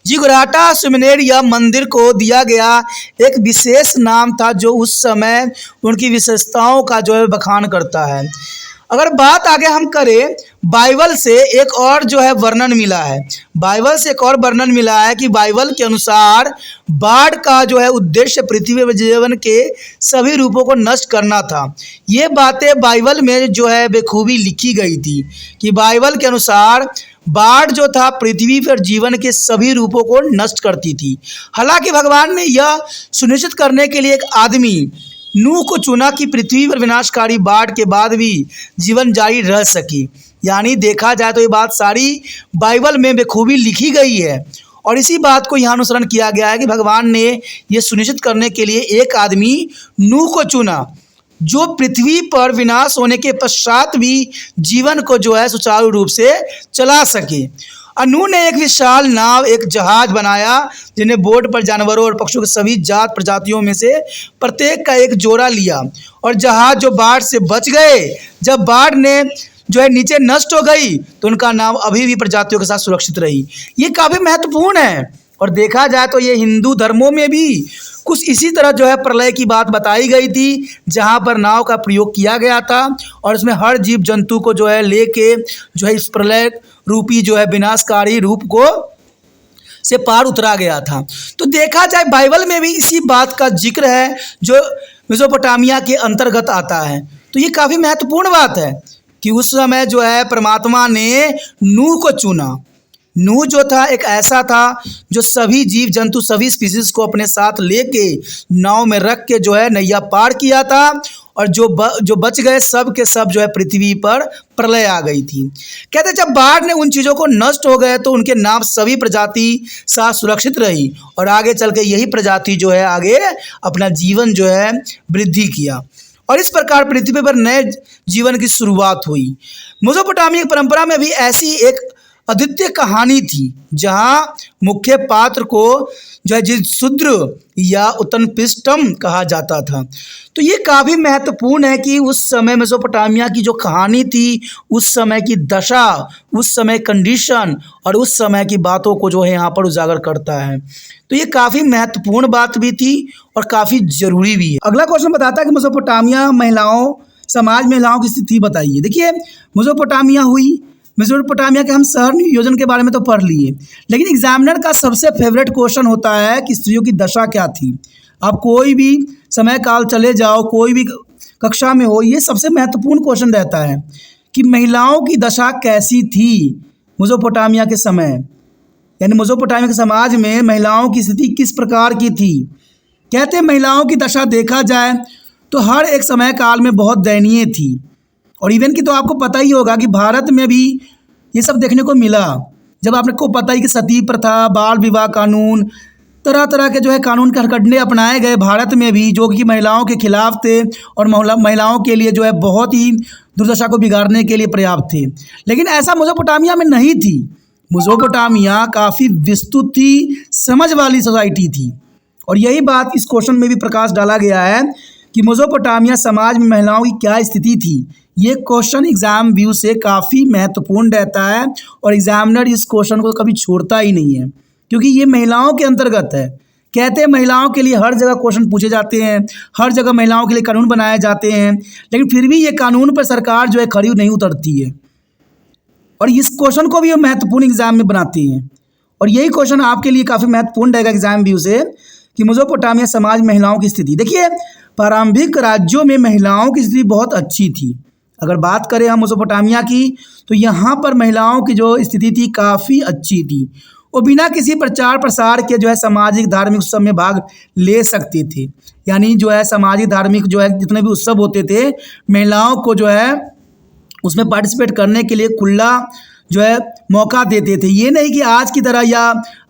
Speaker 1: जिगुराटा सुमेरिया मंदिर को दिया गया एक विशेष नाम था जो उस समय उनकी विशेषताओं का जो है बखान करता है। अगर बात आगे हम करें, बाइबल से एक और जो है वर्णन मिला है। बाइबल से एक और वर्णन मिला है कि बाइबल के अनुसार बाढ़ का जो है उद्देश्य पृथ्वी पर जीवन के सभी रूपों को नष्ट करना था। ये बातें बाइबल में जो है बेखूबी लिखी गई थी कि बाइबल के अनुसार बाढ़ जो था पृथ्वी पर जीवन के सभी रूपों को नष्ट करती थी। हालांकि भगवान ने यह सुनिश्चित करने के लिए एक आदमी नूह को चुना कि पृथ्वी पर विनाशकारी बाढ़ के बाद भी जीवन जारी रह सके। यानी देखा जाए तो ये बात सारी बाइबल में बेखूबी लिखी गई है और इसी बात को यहाँ अनुसरण किया गया है कि भगवान ने ये सुनिश्चित करने के लिए एक आदमी नूह को चुना जो पृथ्वी पर विनाश होने के पश्चात भी जीवन को जो है सुचारू रूप से चला सके। नूह ने एक विशाल नाव, एक जहाज बनाया जिन्हें बोट पर जानवरों और पक्षियों के सभी जात प्रजातियों में से प्रत्येक का एक जोड़ा लिया और जहाज जो बाढ़ से बच गए, जब बाढ़ ने जो है नीचे नष्ट हो गई तो उनका नाम अभी भी प्रजातियों के साथ सुरक्षित रही। ये काफ़ी महत्वपूर्ण है और देखा जाए तो ये हिंदू धर्मों में भी कुछ इसी तरह जो है प्रलय की बात बताई गई थी जहाँ पर नाव का प्रयोग किया गया था और इसमें हर जीव जंतु को जो है लेके जो है इस प्रलय रूपी जो है विनाशकारी रूप को से पार उतरा गया था। तो देखा जाए बाइबल में भी इसी बात का जिक्र है जो मेसोपोटामिया के अंतर्गत आता है। तो ये काफ़ी महत्वपूर्ण बात है कि उस समय जो है परमात्मा ने नूह को चुना। नूह जो था एक ऐसा था जो सभी जीव जंतु सभी स्पीसीज को अपने साथ लेके नाव में रख के जो है नैया पार किया था और जो बच गए सब के सब जो है पृथ्वी पर प्रलय आ गई थी। कहते जब बाढ़ ने उन चीज़ों को नष्ट हो गए तो उनके नाम सभी प्रजाति साथ सुरक्षित रही और आगे चल के यही प्रजाति जो है आगे अपना जीवन जो है वृद्धि किया और इस प्रकार पृथ्वी पर नए जीवन की शुरुआत हुई। मेसोपोटामिया की परंपरा में भी ऐसी एक अद्वितीय कहानी थी जहाँ मुख्य पात्र को जो है शूद्र या उत्पन्नपिष्टम कहा जाता था। तो ये काफ़ी महत्वपूर्ण है कि उस समय मेसोपोटामिया की जो कहानी थी, उस समय की दशा, उस समय कंडीशन और उस समय की बातों को जो है यहाँ पर उजागर करता है। तो ये काफ़ी महत्वपूर्ण बात भी थी और काफ़ी ज़रूरी भी है। अगला क्वेश्चन बताता है कि मेसोपोटामिया समाज महिलाओं की स्थिति बताइए। देखिए मेसोपोटामिया के हम शहर नियोजन के बारे में तो पढ़ लिए, लेकिन एग्जामिनर का सबसे फेवरेट क्वेश्चन होता है कि स्त्रियों की दशा क्या थी। आप कोई भी समय काल चले जाओ, कोई भी कक्षा में हो, ये सबसे महत्वपूर्ण क्वेश्चन रहता है कि महिलाओं की दशा कैसी थी मेसोपोटामिया के समय, यानी मेसोपोटामिया के समाज में महिलाओं की स्थिति किस प्रकार की थी। कहते हैं महिलाओं की दशा देखा जाए तो हर एक समय काल में बहुत दयनीय थी। और इवन कि तो आपको पता ही होगा कि भारत में भी ये सब देखने को मिला। जब आपको पता ही कि सती प्रथा, बाल विवाह कानून, तरह तरह के जो है कानून के हथकंडे अपनाए गए भारत में भी, जो कि महिलाओं के खिलाफ थे और महिलाओं के लिए जो है बहुत ही दुर्दशा को बिगाड़ने के लिए पर्याप्त थे। लेकिन ऐसा मेसोपोटामिया में नहीं थी। मेसोपोटामिया काफ़ी विस्तृत थी, समझ वाली सोसाइटी थी। और यही बात इस क्वेश्चन में भी प्रकाश डाला गया है कि मेसोपोटामिया समाज में महिलाओं की क्या स्थिति थी। ये क्वेश्चन एग्जाम व्यू से काफ़ी महत्वपूर्ण रहता है और एग्जामिनर इस क्वेश्चन को कभी छोड़ता ही नहीं है, क्योंकि ये महिलाओं के अंतर्गत है। कहते हैं महिलाओं के लिए हर जगह क्वेश्चन पूछे जाते हैं, हर जगह महिलाओं के लिए कानून बनाए जाते हैं, लेकिन फिर भी ये कानून पर सरकार जो है खरी नहीं उतरती है। और इस क्वेश्चन को भी महत्वपूर्ण एग्जाम में बनाते हैं। और यही क्वेश्चन आपके लिए काफ़ी महत्वपूर्ण रहेगा एग्जाम व्यू से कि मेसोपोटामिया समाज में महिलाओं की स्थिति। देखिए, प्रारंभिक राज्यों में महिलाओं की स्थिति बहुत अच्छी थी। अगर बात करें हम मेसोपोटामिया की, तो यहाँ पर महिलाओं की जो स्थिति थी काफ़ी अच्छी थी। वो बिना किसी प्रचार प्रसार के जो है सामाजिक धार्मिक उत्सव में भाग ले सकते थे। यानी जो है सामाजिक धार्मिक जो है जितने भी उत्सव होते थे, महिलाओं को जो है उसमें पार्टिसिपेट करने के लिए खुला जो है मौका देते थे। ये नहीं कि आज की तरह, या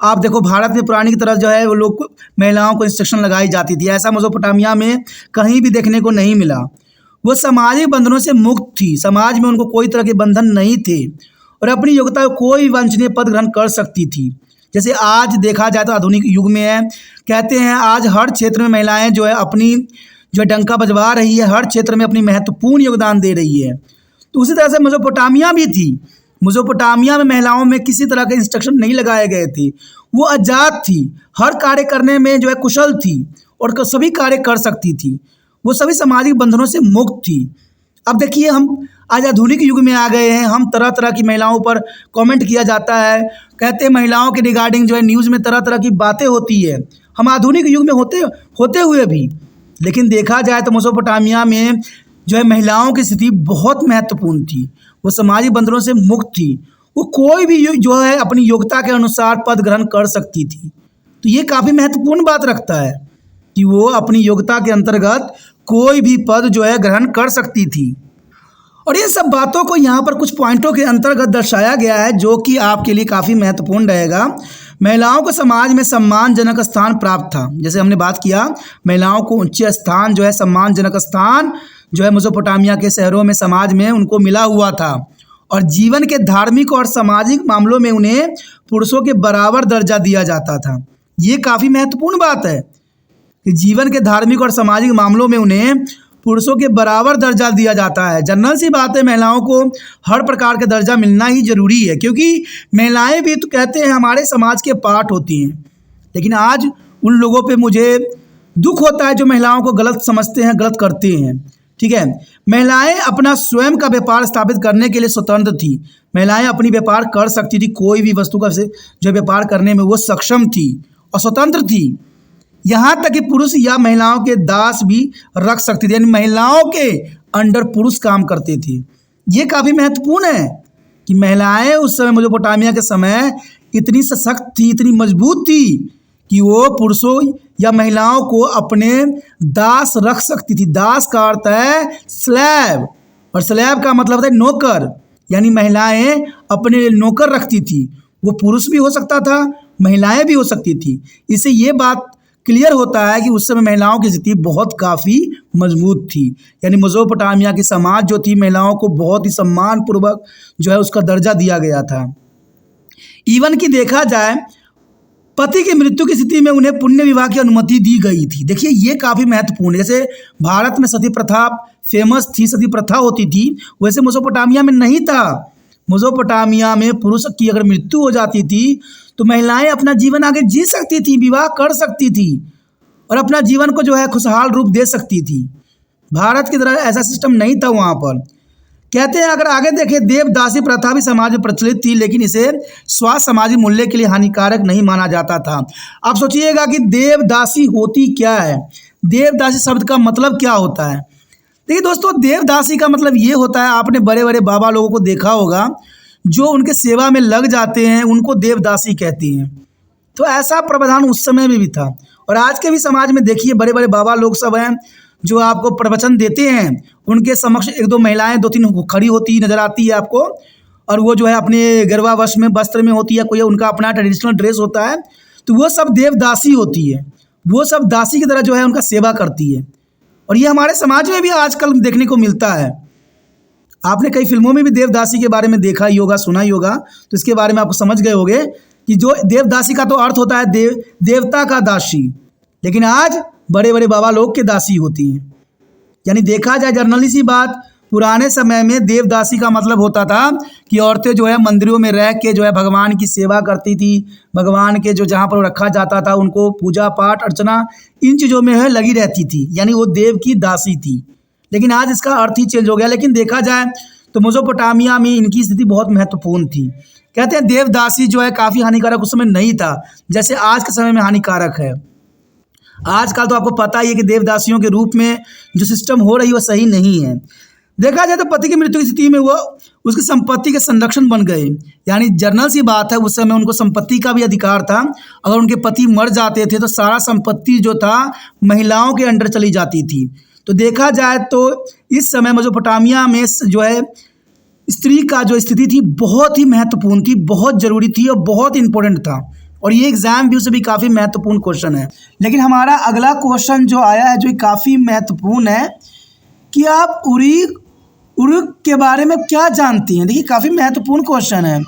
Speaker 1: आप देखो भारत में पुरानी की तरह जो है वो लोग महिलाओं को इंस्ट्रक्शन लगाई जाती थी। ऐसा मेसोपोटामिया में कहीं भी देखने को नहीं मिला। वो सामाजिक बंधनों से मुक्त थी। समाज में उनको कोई तरह के बंधन नहीं थे और अपनी योग्यता को कोई भी वांछनीय पद ग्रहण कर सकती थी। जैसे आज देखा जाए तो आधुनिक युग में है, कहते हैं आज हर क्षेत्र में महिलाएं जो है अपनी जो डंका बजवा रही है, हर क्षेत्र में अपनी महत्वपूर्ण योगदान दे रही है। तो उसी तरह से मेसोपोटामिया भी थी। मेसोपोटामिया में महिलाओं में किसी तरह के इंस्ट्रक्शन नहीं लगाए गए थे। वो आज़ाद थी, हर कार्य करने में जो है कुशल थी और सभी कार्य कर सकती थी। वो सभी सामाजिक बंधनों से मुक्त थी। अब देखिए, हम आज आधुनिक युग में आ गए हैं। हम तरह तरह की महिलाओं पर कमेंट किया जाता है, कहते हैं महिलाओं के रिगार्डिंग जो है न्यूज़ में तरह तरह की बातें होती है। हम आधुनिक युग में होते हुए भी, लेकिन देखा जाए तो मेसोपोटामिया में जो है महिलाओं की स्थिति बहुत महत्वपूर्ण थी। वो सामाजिक बंधनों से मुक्त थी। वो कोई भी जो है अपनी योग्यता के अनुसार पद ग्रहण कर सकती थी। तो ये काफ़ी महत्वपूर्ण बात रखता है कि वो अपनी योग्यता के अंतर्गत कोई भी पद जो है ग्रहण कर सकती थी। और इन सब बातों को यहाँ पर कुछ पॉइंटों के अंतर्गत दर्शाया गया है जो कि आपके लिए काफ़ी महत्वपूर्ण रहेगा। महिलाओं को समाज में सम्मानजनक स्थान प्राप्त था। जैसे हमने बात किया, महिलाओं को उच्च स्थान जो है, सम्मानजनक स्थान जो है मेसोपोटामिया के शहरों में, समाज में उनको मिला हुआ था। और जीवन के धार्मिक और सामाजिक मामलों में उन्हें पुरुषों के बराबर दर्जा दिया जाता था। ये काफ़ी महत्वपूर्ण बात है कि जीवन के धार्मिक और सामाजिक मामलों में उन्हें पुरुषों के बराबर दर्जा दिया जाता है। जनरल सी बात है, महिलाओं को हर प्रकार का दर्जा मिलना ही जरूरी है, क्योंकि महिलाएं भी तो कहते हैं हमारे समाज के पार्ट होती हैं। लेकिन आज उन लोगों पे मुझे दुख होता है जो महिलाओं को गलत समझते हैं, गलत करते हैं। ठीक है, महिलाएं अपना स्वयं का व्यापार स्थापित करने के लिए स्वतंत्र थी। महिलाएं अपनी व्यापार कर सकती थी, कोई भी वस्तु का जो व्यापार करने में वो सक्षम थी और स्वतंत्र थी। यहाँ तक कि पुरुष या महिलाओं के दास भी रख सकती थी, यानी महिलाओं के अंडर पुरुष काम करते थे। ये काफ़ी महत्वपूर्ण है कि महिलाएं उस समय मेसोपोटामिया के समय इतनी सशक्त थी, इतनी मजबूत थी कि वो पुरुषों या महिलाओं को अपने दास रख सकती थी। दास का अर्थ है स्लैव, और स्लैव का मतलब है नौकर, यानी महिलाएं अपने नौकर रखती थी। वो पुरुष भी हो सकता था, महिलाएं भी हो सकती थी। इससे ये बात क्लियर होता है कि उस समय महिलाओं की स्थिति बहुत काफ़ी मजबूत थी। यानी मेसोपोटामिया की समाज जो थी, महिलाओं को बहुत ही सम्मानपूर्वक जो है उसका दर्जा दिया गया था। इवन कि देखा जाए पति की मृत्यु की स्थिति में उन्हें पुण्य विवाह की अनुमति दी गई थी। देखिए, ये काफ़ी महत्वपूर्ण है। जैसे भारत में सती प्रथा फेमस थी, सती प्रथा होती थी, वैसे मेसोपोटामिया में नहीं था। मेसोपोटामिया में पुरुष की अगर मृत्यु हो जाती थी तो महिलाएं अपना जीवन आगे जी सकती थी, विवाह कर सकती थी और अपना जीवन को जो है खुशहाल रूप दे सकती थी। भारत की तरह ऐसा सिस्टम नहीं था वहाँ पर। कहते हैं अगर आगे देखें, देवदासी प्रथा भी समाज में प्रचलित थी, लेकिन इसे स्वास्थ्य सामाजिक मूल्य के लिए हानिकारक नहीं माना जाता था। आप सोचिएगा कि देवदासी होती क्या है, देवदासी शब्द का मतलब क्या होता है। देखिए दोस्तों, देवदासी का मतलब ये होता है, आपने बड़े बड़े बाबा लोगों को देखा होगा जो उनके सेवा में लग जाते हैं, उनको देवदासी कहती हैं। तो ऐसा प्रावधान उस समय में भी था, और आज के भी समाज में देखिए बड़े बड़े बाबा लोग सब हैं जो आपको प्रवचन देते हैं, उनके समक्ष एक दो महिलाएं, दो तीन खड़ी होती नजर आती है आपको, और वो जो है अपने गर्भावश में वस्त्र में होती है, कोई उनका अपना ट्रेडिशनल ड्रेस होता है, तो वो सब देवदासी होती है। वो सब दासी की तरह जो है उनका सेवा करती है, और ये हमारे समाज में भी आजकल देखने को मिलता है। आपने कई फिल्मों में भी देवदासी के बारे में देखा ही होगा, सुना ही होगा, तो इसके बारे में आपको समझ गए होंगे कि जो देवदासी का तो अर्थ होता है देवता का दासी, लेकिन आज बड़े बड़े बाबा लोग के दासी होती हैं। यानी देखा जाए जनरली सी बात, पुराने समय में देवदासी का मतलब होता था कि औरतें जो है मंदिरों में रह के जो है भगवान की सेवा करती थी, भगवान के जो जहाँ पर रखा जाता था उनको पूजा पाठ अर्चना इन चीज़ों में है लगी रहती थी, यानी वो देव की दासी थी। लेकिन आज इसका अर्थ ही चेंज हो गया। लेकिन देखा जाए तो मेसोपोटामिया में इनकी स्थिति बहुत महत्वपूर्ण थी। कहते हैं देवदासी जो है काफ़ी हानिकारक उस समय नहीं था, जैसे आज के समय में हानिकारक है। आजकल तो आपको पता ही है कि देवदासियों के रूप में जो सिस्टम हो रही है वो सही नहीं है। देखा जाए तो पति की मृत्यु की स्थिति में वो उसकी संपत्ति के संरक्षण बन गए, यानी जर्नल सी बात है, उस समय उनको संपत्ति का भी अधिकार था। अगर उनके पति मर जाते थे तो सारा संपत्ति जो था महिलाओं के अंडर चली जाती थी। तो देखा जाए तो इस समय मेसोपोटामिया में जो है स्त्री का जो स्थिति थी बहुत ही महत्वपूर्ण थी, बहुत ज़रूरी थी और बहुत इंपॉर्टेंट था, और ये एग्जाम व्यू से भी काफ़ी महत्वपूर्ण क्वेश्चन है। लेकिन हमारा अगला क्वेश्चन जो आया है जो काफ़ी महत्वपूर्ण है कि आप उरुक के बारे में क्या जानती हैं। देखिए काफ़ी महत्वपूर्ण क्वेश्चन है।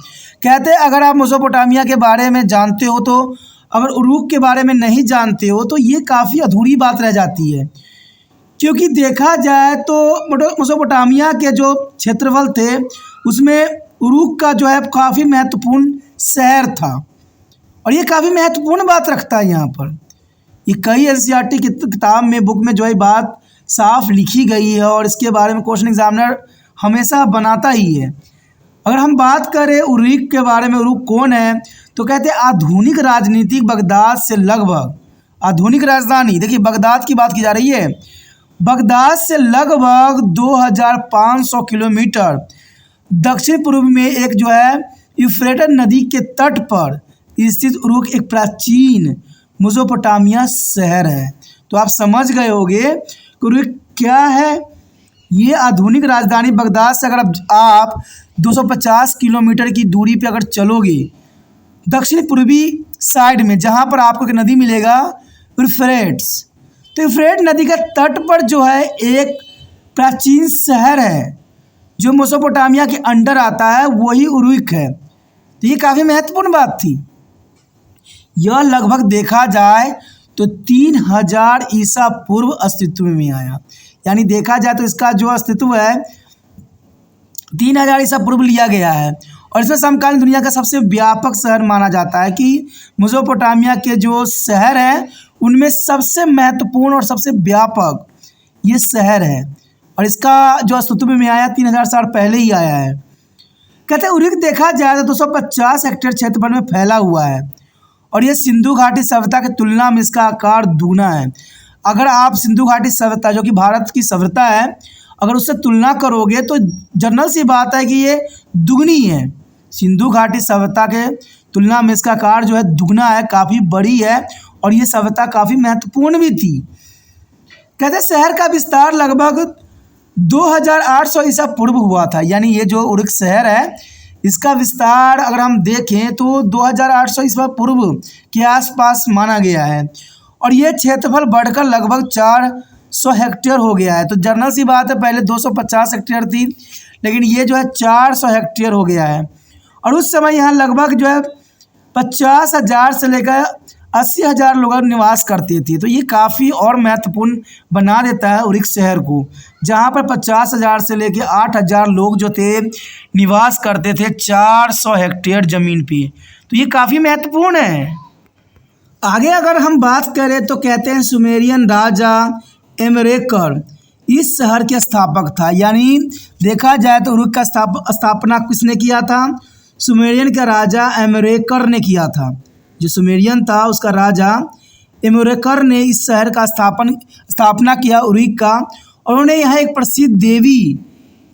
Speaker 1: कहते हैं अगर आप मेसोपोटामिया के बारे में जानते हो तो, अगर उरुक के बारे में नहीं जानते हो तो ये काफ़ी अधूरी बात रह जाती है, क्योंकि देखा जाए तो मेसोपोटामिया के जो क्षेत्रफल थे उसमें उरुक का जो है काफ़ी महत्वपूर्ण शहर था, और ये काफ़ी महत्वपूर्ण बात रखता है यहाँ पर। ये कई एनसीईआरटी की किताब में बुक में जो है बात साफ लिखी गई है, और इसके बारे में क्वेश्चन एग्जामिनर हमेशा बनाता ही है। अगर हम बात करें उरुक के बारे में, उरुक कौन है, तो कहते हैं आधुनिक राजनीतिक बगदाद से लगभग, आधुनिक राजधानी देखिए बगदाद की बात की जा रही है, बगदाद से लगभग 2500 किलोमीटर दक्षिण पूर्व में एक जो है यूफ्रेटिस नदी के तट पर स्थित उरुक एक प्राचीन मेसोपोटामिया शहर है। तो आप समझ गए होंगे कि उरुक क्या है। ये आधुनिक राजधानी बगदाद से अगर आप 250 किलोमीटर की दूरी पे अगर चलोगे दक्षिण पूर्वी साइड में, जहाँ पर आपको एक नदी मिलेगा यूफ्रेट्स, तो यूफ्रेट नदी के तट पर जो है एक प्राचीन शहर है जो मेसोपोटामिया के अंडर आता है, वही उरुक है। तो ये काफ़ी महत्वपूर्ण बात थी। यह लगभग देखा जाए तो 3000 ईसा पूर्व अस्तित्व में आया, यानी देखा जाए तो इसका जो अस्तित्व है 3000 ईसा पूर्व लिया गया है, और इसमें समकालीन दुनिया का सबसे व्यापक शहर माना जाता है कि मेसोपोटामिया के जो शहर हैं उनमें सबसे महत्वपूर्ण और सबसे व्यापक ये शहर है, और इसका जो अस्तित्व में आया 3000 साल पहले ही आया है। कहते हैं उरुक देखा जाए तो 250 हेक्टेयर क्षेत्रफल में फैला हुआ है, और ये सिंधु घाटी सभ्यता की तुलना में इसका आकार दुगना है। अगर आप सिंधु घाटी सभ्यता जो कि भारत की सभ्यता है अगर उससे तुलना करोगे तो जनरल सी बात है कि ये दुगनी है। सिंधु घाटी सभ्यता के तुलना में इसका आकार जो है दुगना है, काफ़ी बड़ी है, और ये सभ्यता काफ़ी महत्वपूर्ण भी थी। कहते हैं शहर का विस्तार लगभग 2800 ईसा पूर्व हुआ था, यानी ये जो उरुक शहर है इसका विस्तार अगर हम देखें तो 2800 ईसा पूर्व के आसपास माना गया है, और ये क्षेत्रफल बढ़कर लगभग 400 हेक्टेयर हो गया है। तो जनरल सी बात है, पहले 250 हेक्टेयर थी, लेकिन ये जो है 400 हेक्टेयर हो गया है, और उस समय यहाँ लगभग जो है 50,000 से लेकर 80,000 लोग निवास करते थे। तो ये काफ़ी और महत्वपूर्ण बना देता है उरुक शहर को, जहाँ पर 50,000 से लेकर 8,000 लोग जो थे निवास करते थे 400 हेक्टेयर ज़मीन पे। तो ये काफ़ी महत्वपूर्ण है। आगे अगर हम बात करें तो कहते हैं सुमेरियन राजा एमरेकर इस शहर के स्थापक था। यानी देखा जाए तो उरुक का स्थापना किसने किया था? सुमेरियन का राजा एमेरेकर ने किया था। जो सुमेरियन था उसका राजा एमेरेकर ने इस शहर का स्थापना किया उरुक का, और उन्होंने यहाँ एक प्रसिद्ध देवी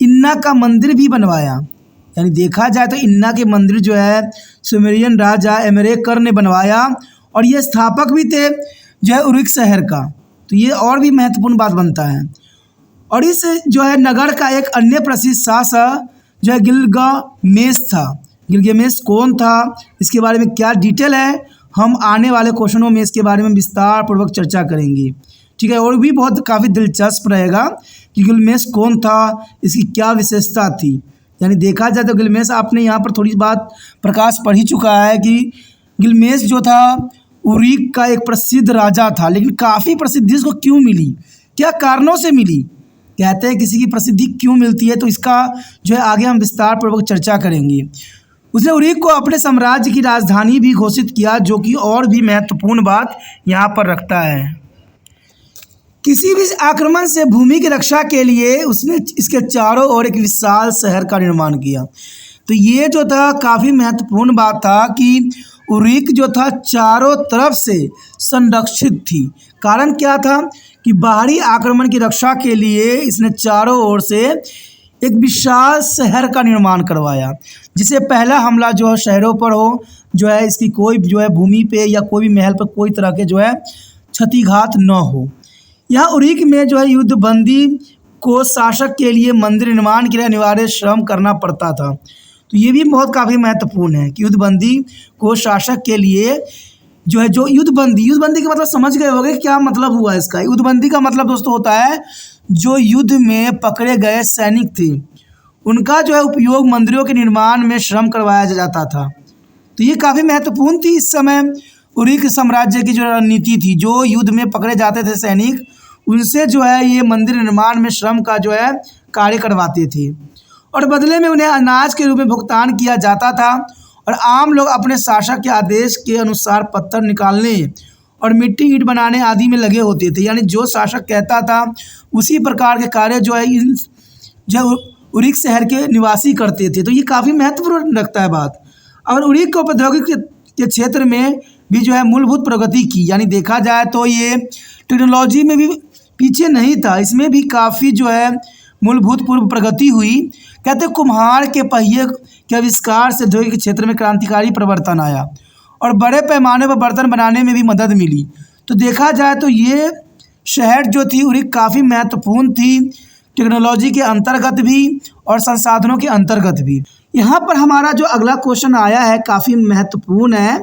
Speaker 1: इन्ना का मंदिर भी बनवाया। यानी देखा जाए तो इन्ना के मंदिर जो है सुमेरियन राजा एमेरेकर ने बनवाया, और ये स्थापक भी थे जो है उरुक शहर का। तो ये और भी महत्वपूर्ण बात बनता है। और इस जो है नगर का एक अन्य प्रसिद्ध शासक जो है गिलगामेश था। गिलगामेश कौन था, इसके बारे में क्या डिटेल है, हम आने वाले क्वेश्चनों में इसके बारे में विस्तार पूर्वक चर्चा करेंगे। ठीक है, और भी बहुत काफ़ी दिलचस्प रहेगा कि गिलगामेश कौन था, इसकी क्या विशेषता थी। यानी देखा जाए तो गिलगामेश, आपने यहाँ पर थोड़ी बात प्रकाश पढ़ ही चुका है कि गिलगामेश जो था उरुक का एक प्रसिद्ध राजा था। लेकिन काफ़ी प्रसिद्धि इसको क्यों मिली, क्या कारणों से मिली, कहते हैं किसी की प्रसिद्धि क्यों मिलती है, तो इसका जो है आगे हम विस्तार पूर्वक चर्चा करेंगे। उसने उरुक को अपने साम्राज्य की राजधानी भी घोषित किया, जो कि और भी महत्वपूर्ण बात यहाँ पर रखता है। किसी भी आक्रमण से भूमि की रक्षा के लिए उसने इसके चारों ओर एक विशाल शहर का निर्माण किया। तो ये जो था काफ़ी महत्वपूर्ण बात था कि उरुक जो था चारों तरफ से संरक्षित थी। कारण क्या था कि बाहरी आक्रमण की रक्षा के लिए इसने चारों ओर से एक विशाल शहर का निर्माण करवाया, जिसे पहला हमला जो है शहरों पर हो, जो है इसकी कोई जो है भूमि पे या कोई भी महल पर कोई तरह के जो है क्षतिघात न हो। यहाँ उरुक में जो है युद्धबंदी को शासक के लिए मंदिर निर्माण के लिए अनिवार्य श्रम करना पड़ता था। तो ये भी बहुत काफ़ी महत्वपूर्ण है कि युद्धबंदी को शासक के लिए जो है, जो युद्धबंदी का मतलब समझ गए होंगे क्या मतलब हुआ इसका। युद्धबंदी का मतलब दोस्तों होता है जो युद्ध में पकड़े गए सैनिक थे उनका जो है उपयोग मंदिरों के निर्माण में श्रम करवाया जाता था। तो ये काफ़ी महत्वपूर्ण थी इस समय उरुक साम्राज्य की जो रणनीति थी। जो युद्ध में पकड़े जाते थे सैनिक, उनसे जो है ये मंदिर निर्माण में श्रम का जो है कार्य करवाते थे, और बदले में उन्हें अनाज के रूप में भुगतान किया जाता था। और आम लोग अपने शासक के आदेश के अनुसार पत्थर निकालने और मिट्टी ईंट बनाने आदि में लगे होते थे। यानी जो शासक कहता था उसी प्रकार के कार्य जो है इन जो उरुक शहर के निवासी करते थे। तो ये काफ़ी महत्वपूर्ण रखता है बात। और उरुक को प्रौद्योगिकी के क्षेत्र में भी जो है मूलभूत प्रगति की। यानी देखा जाए तो ये टेक्नोलॉजी में भी पीछे नहीं था, इसमें भी काफ़ी जो है मूलभूत पूर्व प्रगति हुई। कहते कुम्हार के पहिए के आविष्कार से उद्योग के क्षेत्र में क्रांतिकारी परिवर्तन आया, और बड़े पैमाने पर बर्तन बनाने में भी मदद मिली। तो देखा जाए तो ये शहर जो थी उरुक काफ़ी महत्वपूर्ण थी, टेक्नोलॉजी के अंतर्गत भी और संसाधनों के अंतर्गत भी। यहाँ पर हमारा जो अगला क्वेश्चन आया है काफ़ी महत्वपूर्ण है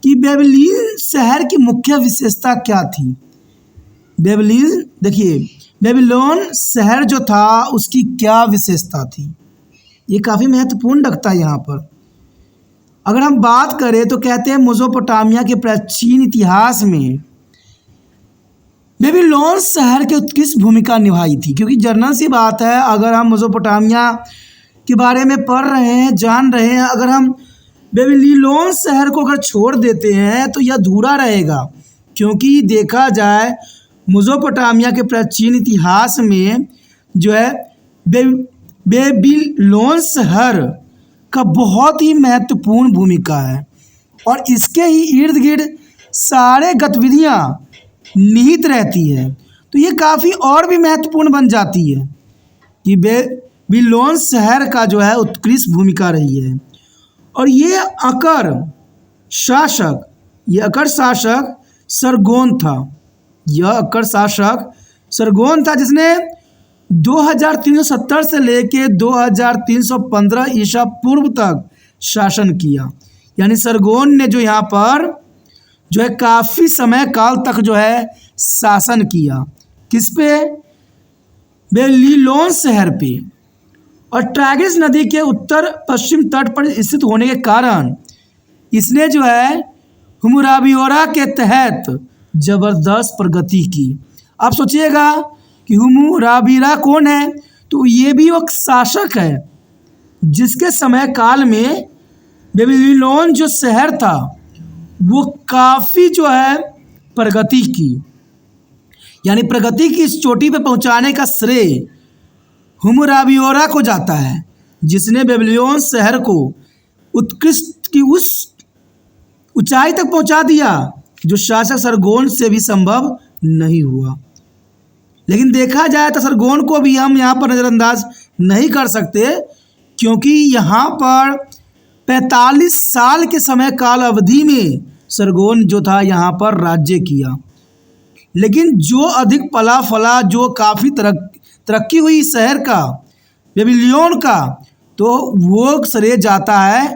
Speaker 1: कि बेबीलोन शहर की मुख्य विशेषता क्या थी। बेबीलोन, देखिए बेबीलोन शहर जो था उसकी क्या विशेषता थी, ये काफ़ी महत्वपूर्ण रखता है यहाँ पर। अगर हम बात करें तो कहते हैं मेसोपोटामिया के प्राचीन इतिहास में बेबीलोन शहर की उत्कृष्ट भूमिका निभाई थी। क्योंकि जनरल सी बात है, अगर हम मेसोपोटामिया के बारे में पढ़ रहे हैं, जान रहे हैं, अगर हम बेबीलोन शहर को अगर छोड़ देते हैं तो यह अधूरा रहेगा। क्योंकि देखा जाए मेसोपोटामिया के प्राचीन इतिहास में जो है बेबीलोन शहर का बहुत ही महत्वपूर्ण भूमिका है, और इसके ही इर्द गिर्द सारे गतिविधियाँ निहित रहती है। तो ये काफ़ी और भी महत्वपूर्ण बन जाती है कि बेबीलोन शहर का जो है उत्कृष्ट भूमिका रही है। और ये अकर शासक सरगोन था। यह अकर शासक सरगोन था जिसने 2370 से लेके 2315 ईसा पूर्व तक शासन किया। यानी सरगोन ने जो यहाँ पर जो है काफ़ी समय काल तक जो है शासन किया। किस पे? बेबीलोन शहर पे। और टाइग्रिस नदी के उत्तर पश्चिम तट पर स्थित होने के कारण इसने जो है हम्मुराबी के तहत ज़बरदस्त प्रगति की। आप सोचिएगा कि हम्मुराबी कौन है, तो ये भी एक शासक है जिसके समय काल में बेबीलोन जो शहर था वो काफ़ी जो है प्रगति की। यानी प्रगति की इस चोटी पर पहुंचाने का श्रेय हुमुराबियोरा को जाता है, जिसने बेबीलोन शहर को उत्कृष्ट की उस ऊंचाई तक पहुंचा दिया जो शासक सरगोन से भी संभव नहीं हुआ। लेकिन देखा जाए तो सरगोन को भी हम यहाँ पर नज़रअंदाज नहीं कर सकते, क्योंकि यहाँ पर 45 साल के समय काल अवधि में सरगोन जो था यहाँ पर राज्य किया। लेकिन जो अधिक पला फला, जो काफ़ी तरक्की हुई शहर का, बेबीलोन का, तो वो श्रेय जाता है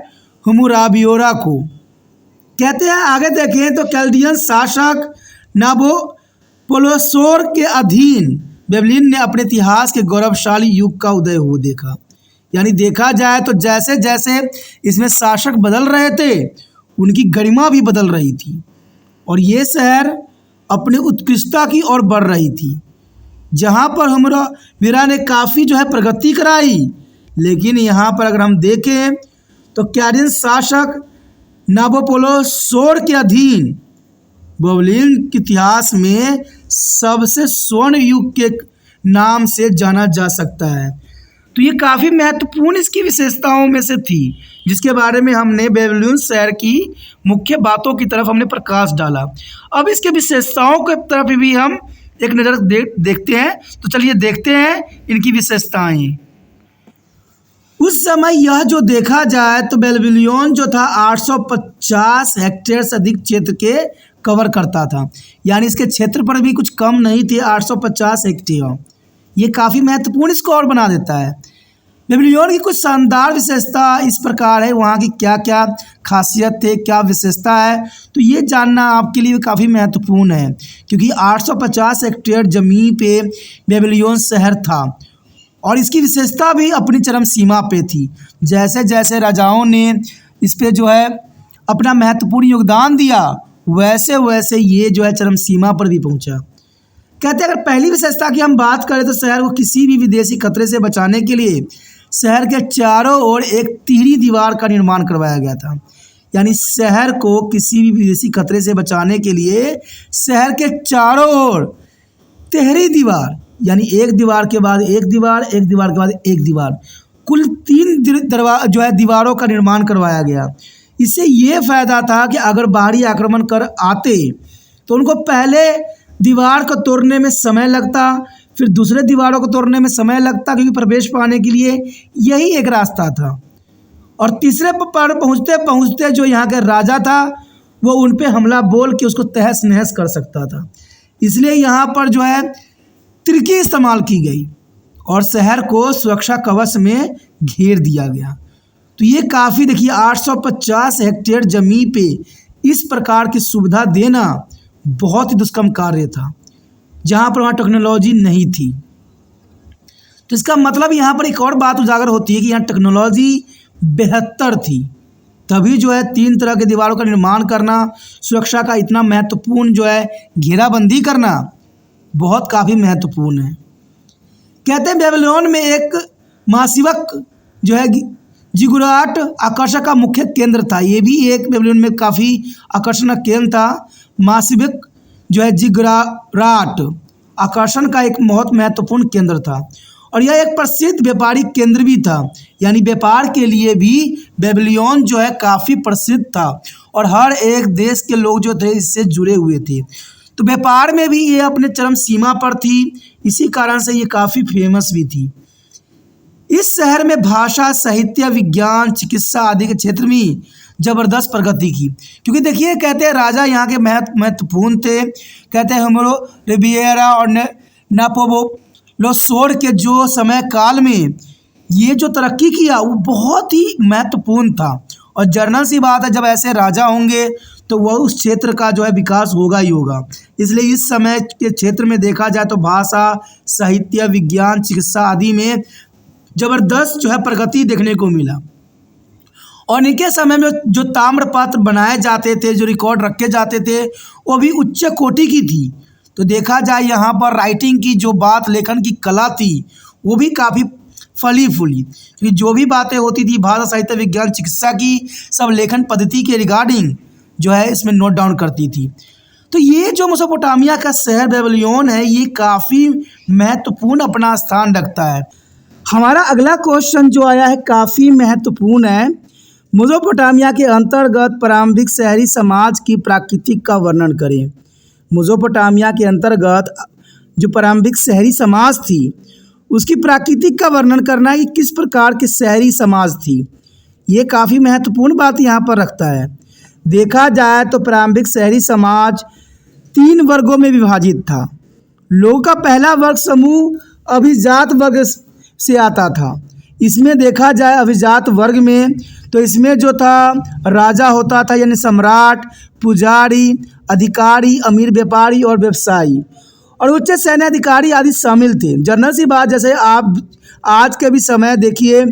Speaker 1: हुमुराबियोरा को। कहते हैं आगे देखें तो कैल्डियन शासक नाबोपोलोसोर के अधीन बेबीलोन ने अपने इतिहास के गौरवशाली युग का उदय हो देखा। यानी देखा जाए तो जैसे जैसे इसमें शासक बदल रहे थे, उनकी गरिमा भी बदल रही थी और ये शहर अपनी उत्कृष्टता की ओर बढ़ रही थी। जहाँ पर हुमुराबियोरा ने काफ़ी जो है प्रगति कराई, लेकिन यहाँ पर अगर हम देखें तो कैल्डियन शासक नाबोपोलोसोर के अधीन बेबीलोन के इतिहास में सबसे स्वर्ण युग के नाम से जाना जा सकता है। तो ये काफ़ी महत्वपूर्ण इसकी विशेषताओं में से थी, जिसके बारे में हमने बेबीलोन शहर की मुख्य बातों की तरफ हमने प्रकाश डाला। अब इसके विशेषताओं की तरफ भी हम एक नज़र देखते हैं। तो चलिए देखते हैं इनकी विशेषताएं। उस समय यह जो देखा जाए तो बेबीलोन जो था 850 हेक्टेयर से अधिक क्षेत्र के कवर करता था। यानी इसके क्षेत्र पर भी कुछ कम नहीं थे, 850 हेक्टेयर। ये काफ़ी महत्वपूर्ण इसको और बना देता है। बेबीलोन की कुछ शानदार विशेषता इस प्रकार है, वहाँ की क्या क्या खासियत है, क्या विशेषता है, तो ये जानना आपके लिए काफ़ी महत्वपूर्ण है, क्योंकि 850 हेक्टेयर ज़मीन पे बेबीलोन शहर था और इसकी विशेषता भी अपनी चरम सीमा पे थी। जैसे जैसे राजाओं ने इस पे जो है अपना महत्वपूर्ण योगदान दिया, वैसे वैसे ये जो है चरम सीमा पर भी पहुंचा। कहते हैं अगर पहली विशेषता की हम बात करें तो शहर को किसी भी विदेशी खतरे से बचाने के लिए शहर के चारों ओर एक तिहरी दीवार का निर्माण करवाया गया था। यानी शहर को किसी भी विदेशी खतरे से बचाने के लिए शहर के चारों ओर तिहरी दीवार, यानी एक दीवार के बाद एक दीवार, एक दीवार के बाद एक दीवार, कुल 3 जो है दीवारों का निर्माण करवाया गया। इससे ये फ़ायदा था कि अगर बाहरी आक्रमण कर आते तो उनको पहले दीवार को तोड़ने में समय लगता, फिर दूसरे दीवारों को तोड़ने में समय लगता, क्योंकि प्रवेश पाने के लिए यही एक रास्ता था। और तीसरे पर पहुँचते पहुँचते जो यहाँ के राजा था वो उन पे हमला बोल के उसको तहस नहस कर सकता था। इसलिए यहाँ पर जो है तिरकी इस्तेमाल की गई और शहर को सुरक्षा कवच में घेर दिया गया। तो ये काफ़ी देखिए 850 हेक्टेयर ज़मीन पे इस प्रकार की सुविधा देना बहुत ही दुष्कर्म कार्य था, जहाँ पर वहाँ टेक्नोलॉजी नहीं थी। तो इसका मतलब यहाँ पर एक और बात उजागर होती है कि यहाँ टेक्नोलॉजी बेहतर थी, तभी जो है 3 तरह के दीवारों का निर्माण करना, सुरक्षा का इतना महत्वपूर्ण जो है घेराबंदी करना बहुत काफ़ी महत्वपूर्ण है। कहते हैं बेबीलोन में एक मासिवक जो है जिगुराट आकर्षण का मुख्य केंद्र था। ये भी एक बेबीलोन में काफ़ी आकर्षण का केंद्र था। मासिवक जो है जिगुराट आकर्षण का एक बहुत महत्वपूर्ण केंद्र था और यह एक प्रसिद्ध व्यापारिक केंद्र भी था। यानी व्यापार के लिए भी बेबीलोन जो है काफ़ी प्रसिद्ध था और हर एक देश के लोग जो थे इससे जुड़े हुए थे। तो व्यापार में भी ये अपने चरम सीमा पर थी, इसी कारण से ये काफ़ी फेमस भी थी। इस शहर में भाषा, साहित्य, विज्ञान, चिकित्सा आदि के क्षेत्र में ज़बरदस्त प्रगति की, क्योंकि देखिए कहते हैं राजा यहाँ के महत्वपूर्ण थे। कहते हैं हुमुराबियोरा और नाबोपोलोसोर के जो समय काल में ये जो तरक्की किया वो बहुत ही महत्वपूर्ण था और जर्नल सी बात है, जब ऐसे राजा होंगे तो वह उस क्षेत्र का जो है विकास होगा ही होगा। इसलिए इस समय के क्षेत्र में देखा जाए तो भाषा, साहित्य, विज्ञान, चिकित्सा आदि में ज़बरदस्त जो है प्रगति देखने को मिला। और इनके समय में जो ताम्रपत्र बनाए जाते थे, जो रिकॉर्ड रखे जाते थे, वो भी उच्च कोटि की थी। तो देखा जाए यहाँ पर राइटिंग की जो बात, लेखन की कला थी, वो भी काफ़ी फली फूली, क्योंकि जो भी बातें होती थी भाषा, साहित्य, विज्ञान, चिकित्सा की, सब लेखन पद्धति के रिगार्डिंग जो है इसमें नोट डाउन करती थी। तो ये जो मेसोपोटामिया का शहर बेबीलोन है, ये काफ़ी महत्वपूर्ण अपना स्थान रखता है। हमारा अगला क्वेश्चन जो आया है काफ़ी महत्वपूर्ण है। मेसोपोटामिया के अंतर्गत प्रारंभिक शहरी समाज की प्राकृतिक का वर्णन करें। मेसोपोटामिया के अंतर्गत जो प्रारंभिक शहरी समाज थी उसकी प्राकृतिक का वर्णन करना है कि किस प्रकार की शहरी समाज थी। ये काफ़ी महत्वपूर्ण बात यहाँ पर रखता है। देखा जाए तो प्रारंभिक शहरी समाज 3 वर्गों में विभाजित था। लोगों का पहला वर्ग समूह अभिजात वर्ग से आता था। इसमें देखा जाए अभिजात वर्ग में तो इसमें जो था राजा होता था, यानी सम्राट, पुजारी, अधिकारी, अमीर व्यापारी और व्यवसायी, और उच्च सैन्य अधिकारी आदि शामिल थे। जनरल सी बात, जैसे आप आज के भी समय देखिए,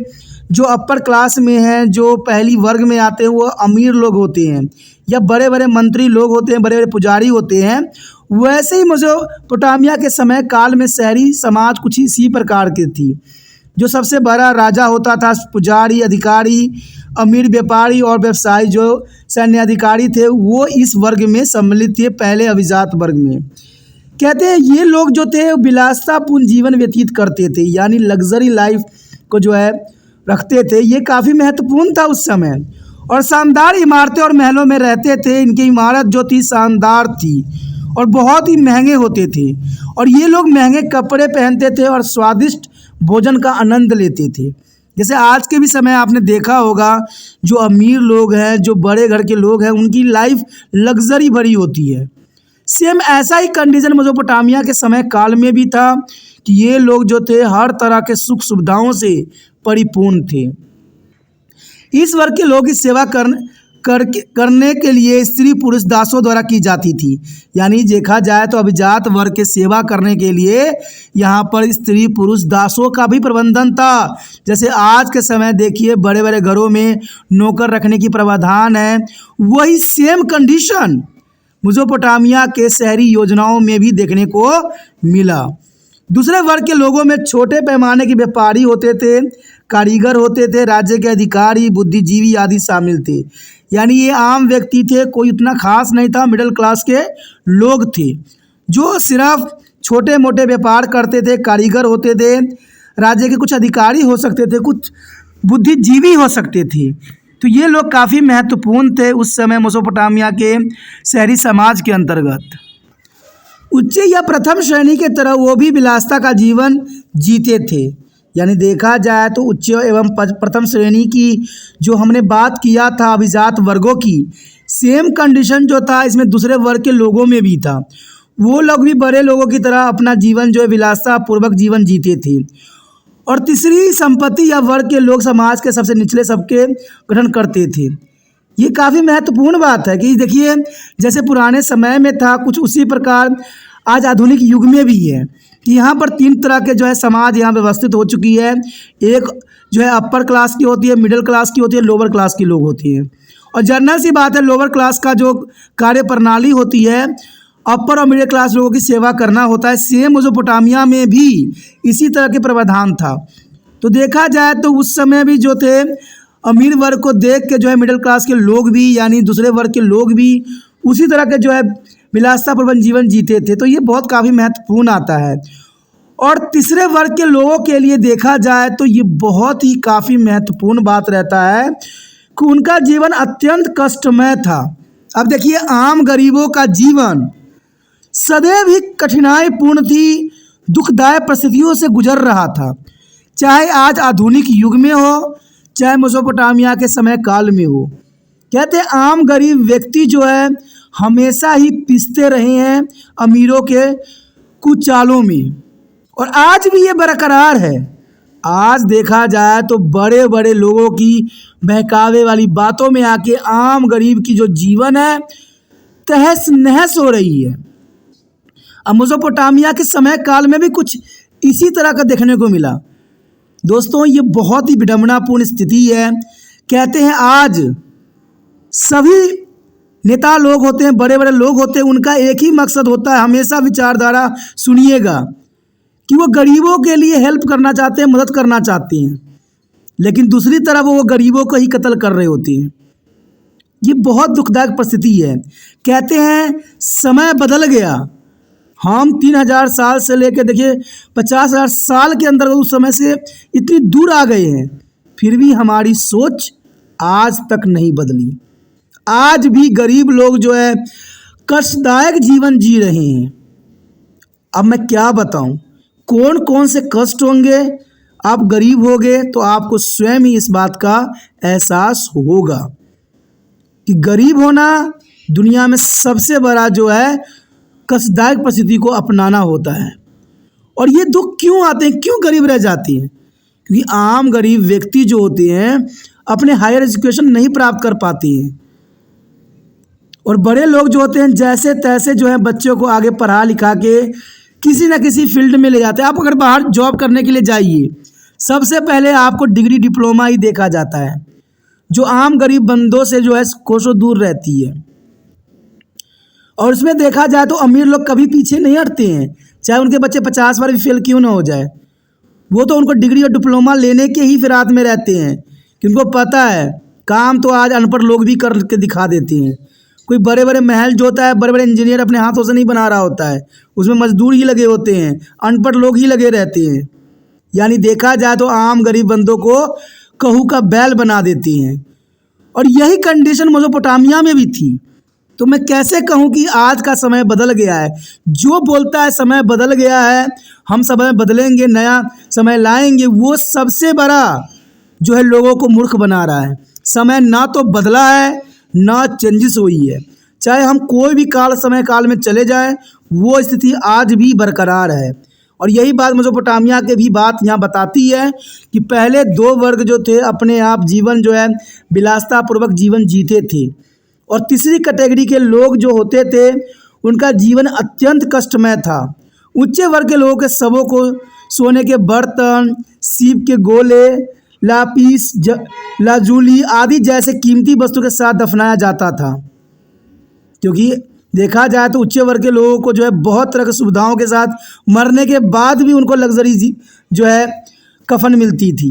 Speaker 1: जो अपर क्लास में हैं, जो पहली वर्ग में आते हैं, वो अमीर लोग होते हैं या बड़े बड़े मंत्री लोग होते हैं, बड़े बड़े पुजारी होते हैं। वैसे ही मेसोपोटामिया के समय काल में शहरी समाज कुछ इसी प्रकार की थी। जो सबसे बड़ा राजा होता था, पुजारी, अधिकारी, अमीर व्यापारी और व्यवसायी जो सैन्य अधिकारी थे, वो इस वर्ग में सम्मिलित थे, पहले अभिजात वर्ग में। कहते हैं ये लोग जो थे विलासतापूर्ण जीवन व्यतीत करते थे, यानी लग्जरी लाइफ को जो है रखते थे। ये काफ़ी महत्वपूर्ण था उस समय, और शानदार इमारतें और महलों में रहते थे। इनकी इमारत जो थी शानदार थी और बहुत ही महंगे होते थे, और ये लोग महंगे कपड़े पहनते थे और स्वादिष्ट भोजन का आनंद लेते थे। जैसे आज के भी समय आपने देखा होगा, जो अमीर लोग हैं, जो बड़े घर के लोग हैं, उनकी लाइफ लग्जरी भरी होती है। सेम ऐसा ही कंडीशन मेसोपोटामिया के समय काल में भी था कि ये लोग जो थे हर तरह के सुख सुविधाओं से परिपूर्ण थे। इस वर्ग के लोगों की सेवा करने के लिए स्त्री पुरुष दासों द्वारा की जाती थी। यानी देखा जाए तो अभिजात वर्ग के सेवा करने के लिए यहाँ पर स्त्री पुरुष दासों का भी प्रबंधन था। जैसे आज के समय देखिए बड़े बड़े घरों में नौकर रखने की प्रावधान है, वही सेम कंडीशन मेसोपोटामिया के शहरी योजनाओं में भी देखने को मिला। दूसरे वर्ग के लोगों में छोटे पैमाने के व्यापारी होते थे, कारीगर होते थे, राज्य के अधिकारी, बुद्धिजीवी आदि शामिल थे। यानी ये आम व्यक्ति थे, कोई उतना खास नहीं था। मिडिल क्लास के लोग थे जो सिर्फ छोटे मोटे व्यापार करते थे, कारीगर होते थे, राज्य के कुछ अधिकारी हो सकते थे, कुछ बुद्धिजीवी हो सकते थे। तो ये लोग काफ़ी महत्वपूर्ण थे उस समय मेसोपोटामिया के शहरी समाज के अंतर्गत। उच्च या प्रथम श्रेणी के तरह वो भी विलासिता का जीवन जीते थे। यानी देखा जाए तो उच्च एवं प्रथम श्रेणी की जो हमने बात किया था अभिजात वर्गों की, सेम कंडीशन जो था इसमें दूसरे वर्ग के लोगों में भी था। वो लोग भी बड़े लोगों की तरह अपना जीवन जो है विलासिता पूर्वक जीवन जीते थे। और तीसरी संपत्ति या वर्ग के लोग समाज के सबसे निचले सबके गठन करते थे। ये काफ़ी महत्वपूर्ण बात है कि देखिए जैसे पुराने समय में था कुछ उसी प्रकार आज आधुनिक युग में भी है कि यहाँ पर 3 तरह के जो है समाज यहाँ व्यवस्थित हो चुकी है। एक जो है अपर क्लास की होती है, मिडिल क्लास की होती है, लोअर क्लास की लोग होती हैं। और जनरल सी बात है लोअर क्लास का जो कार्य प्रणाली होती है अपर और मिडिल क्लास लोगों की सेवा करना होता है। सेम मेसोपोटामिया में भी इसी तरह के प्रावधान था। तो देखा जाए तो उस समय भी जो थे अमीर वर्ग को देख के जो है मिडिल क्लास के लोग भी यानी दूसरे वर्ग के लोग भी उसी तरह के जो है विलासितापूर्ण जीवन जीते थे। तो ये बहुत काफ़ी महत्वपूर्ण आता है। और तीसरे वर्ग के लोगों के लिए देखा जाए तो ये बहुत ही काफ़ी महत्वपूर्ण बात रहता है कि उनका जीवन अत्यंत कष्टमय था। अब देखिए आम गरीबों का जीवन सदैव ही कठिनाईपूर्ण थी, दुखदायक परिस्थितियों से गुजर रहा था। चाहे आज आधुनिक युग में हो, चाहे मेसोपोटामिया के समय काल में हो। कहते हैं आम गरीब व्यक्ति जो है हमेशा ही पिसते रहे हैं अमीरों के कुचालों में, और आज भी ये बरकरार है। आज देखा जाए तो बड़े बड़े लोगों की बहकावे वाली बातों में आके आम गरीब की जो जीवन है तहस नहस हो रही है। अब मेसोपोटामिया के समय काल में भी कुछ इसी तरह का देखने को मिला। दोस्तों ये बहुत ही विडंबनापूर्ण स्थिति है। कहते हैं आज सभी नेता लोग होते हैं, बड़े बड़े लोग होते हैं, उनका एक ही मकसद होता है, हमेशा विचारधारा सुनिएगा कि वो गरीबों के लिए हेल्प करना चाहते हैं, मदद करना चाहते हैं, लेकिन दूसरी तरफ वो गरीबों को ही कत्ल कर रहे होते हैं। ये बहुत दुखदायक परिस्थिति है। कहते हैं समय बदल गया। हम 3000 साल से लेकर देखिए 50,000 साल के अंदर उस समय से इतनी दूर आ गए हैं, फिर भी हमारी सोच आज तक नहीं बदली। आज भी गरीब लोग जो है कष्टदायक जीवन जी रहे हैं। अब मैं क्या बताऊं कौन कौन से कष्ट होंगे। आप गरीब होगे तो आपको स्वयं ही इस बात का एहसास होगा कि गरीब होना दुनिया में सबसे बड़ा जो है कष्टदायक परिस्थिति को अपनाना होता है। और ये दुख क्यों आते हैं, क्यों गरीब रह जाते हैं? क्योंकि आम गरीब व्यक्ति जो होते हैं अपने हायर एजुकेशन नहीं प्राप्त कर पाते हैं, और बड़े लोग जो होते हैं जैसे तैसे जो है बच्चों को आगे पढ़ा लिखा के किसी न किसी फील्ड में ले जाते हैं। आप अगर बाहर जॉब करने के लिए जाइए, सबसे पहले आपको डिग्री डिप्लोमा ही देखा जाता है, जो आम गरीब बंदों से जो है कोसों दूर रहती है। और इसमें देखा जाए तो अमीर लोग कभी पीछे नहीं हटते हैं, चाहे उनके बच्चे 50 बार भी फेल क्यों ना हो जाए। वो तो उनको डिग्री और डिप्लोमा लेने के ही फिराक में रहते हैं कि उनको पता है काम तो आज अनपढ़ लोग भी करके दिखा देते हैं। कोई बड़े बड़े महल जो होता है, बड़े बड़े इंजीनियर अपने हाथों से नहीं बना रहा होता है, उसमें मजदूर ही लगे होते हैं, अनपढ़ लोग ही लगे रहते हैं। यानी देखा जाए तो आम गरीब बंदों को कहू का बैल बना देती हैं। और यही कंडीशन मेसोपोटामिया में भी थी। तो मैं कैसे कहूँ कि आज का समय बदल गया है। जो बोलता है समय बदल गया है, हम समय बदलेंगे, नया समय लाएंगे, वो सबसे बड़ा जो है लोगों को मूर्ख बना रहा है। समय ना तो बदला है ना चेंजेस हुई है। चाहे हम कोई भी समय काल में चले जाएं, वो स्थिति आज भी बरकरार है। और यही बात मेसोपोटामिया के भी बात यहाँ बताती है कि पहले 2 वर्ग जो थे अपने आप जीवन जो है विलासतापूर्वक जीवन जीते थे, और तीसरी कैटेगरी के लोग जो होते थे उनका जीवन अत्यंत कष्टमय था। उच्च वर्ग के लोगों के शवों को सोने के बर्तन, सीप के गोले, लापीस लाजूली आदि जैसे कीमती वस्तु के साथ दफनाया जाता था। क्योंकि देखा जाए तो उच्च वर्ग के लोगों को जो है बहुत तरह की सुविधाओं के साथ मरने के बाद भी उनको लग्जरी जो है कफन मिलती थी।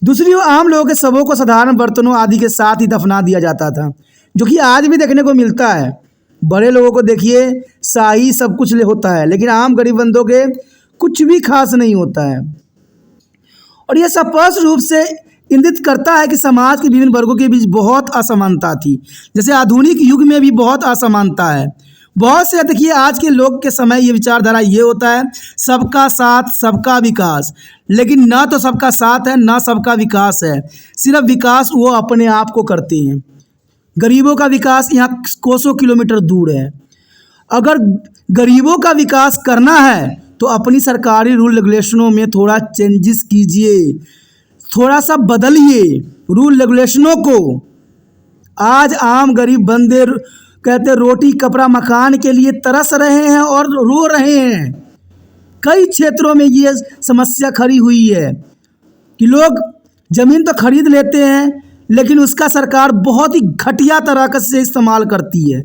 Speaker 1: दूसरी ओर आम लोगों के शवों को साधारण बर्तनों आदि के साथ ही दफना दिया जाता था, जो कि आज भी देखने को मिलता है। बड़े लोगों को देखिए शाही सब कुछ होता है, लेकिन आम गरीब बंदों के कुछ भी खास नहीं होता है। और यह स्पष्ट रूप से इंगित करता है कि समाज के विभिन्न वर्गों के बीच बहुत असमानता थी। जैसे आधुनिक युग में भी बहुत असमानता है। बहुत से देखिए आज के लोग के समय ये विचारधारा ये होता है सबका साथ सबका विकास, लेकिन ना तो सबका साथ है ना सबका विकास है। सिर्फ विकास वो अपने आप को करते हैं। गरीबों का विकास यहाँ कोसों किलोमीटर दूर है। अगर गरीबों का विकास करना है तो अपनी सरकारी रूल रेगुलेशनों में थोड़ा चेंजेस कीजिए, थोड़ा सा बदलिए रूल रेगुलेशनों को। आज आम गरीब बंदे कहते रोटी कपड़ा मकान के लिए तरस रहे हैं और रो रहे हैं। कई क्षेत्रों में ये समस्या खड़ी हुई है कि लोग ज़मीन तो खरीद लेते हैं, लेकिन उसका सरकार बहुत ही घटिया तरीके से इस्तेमाल करती है।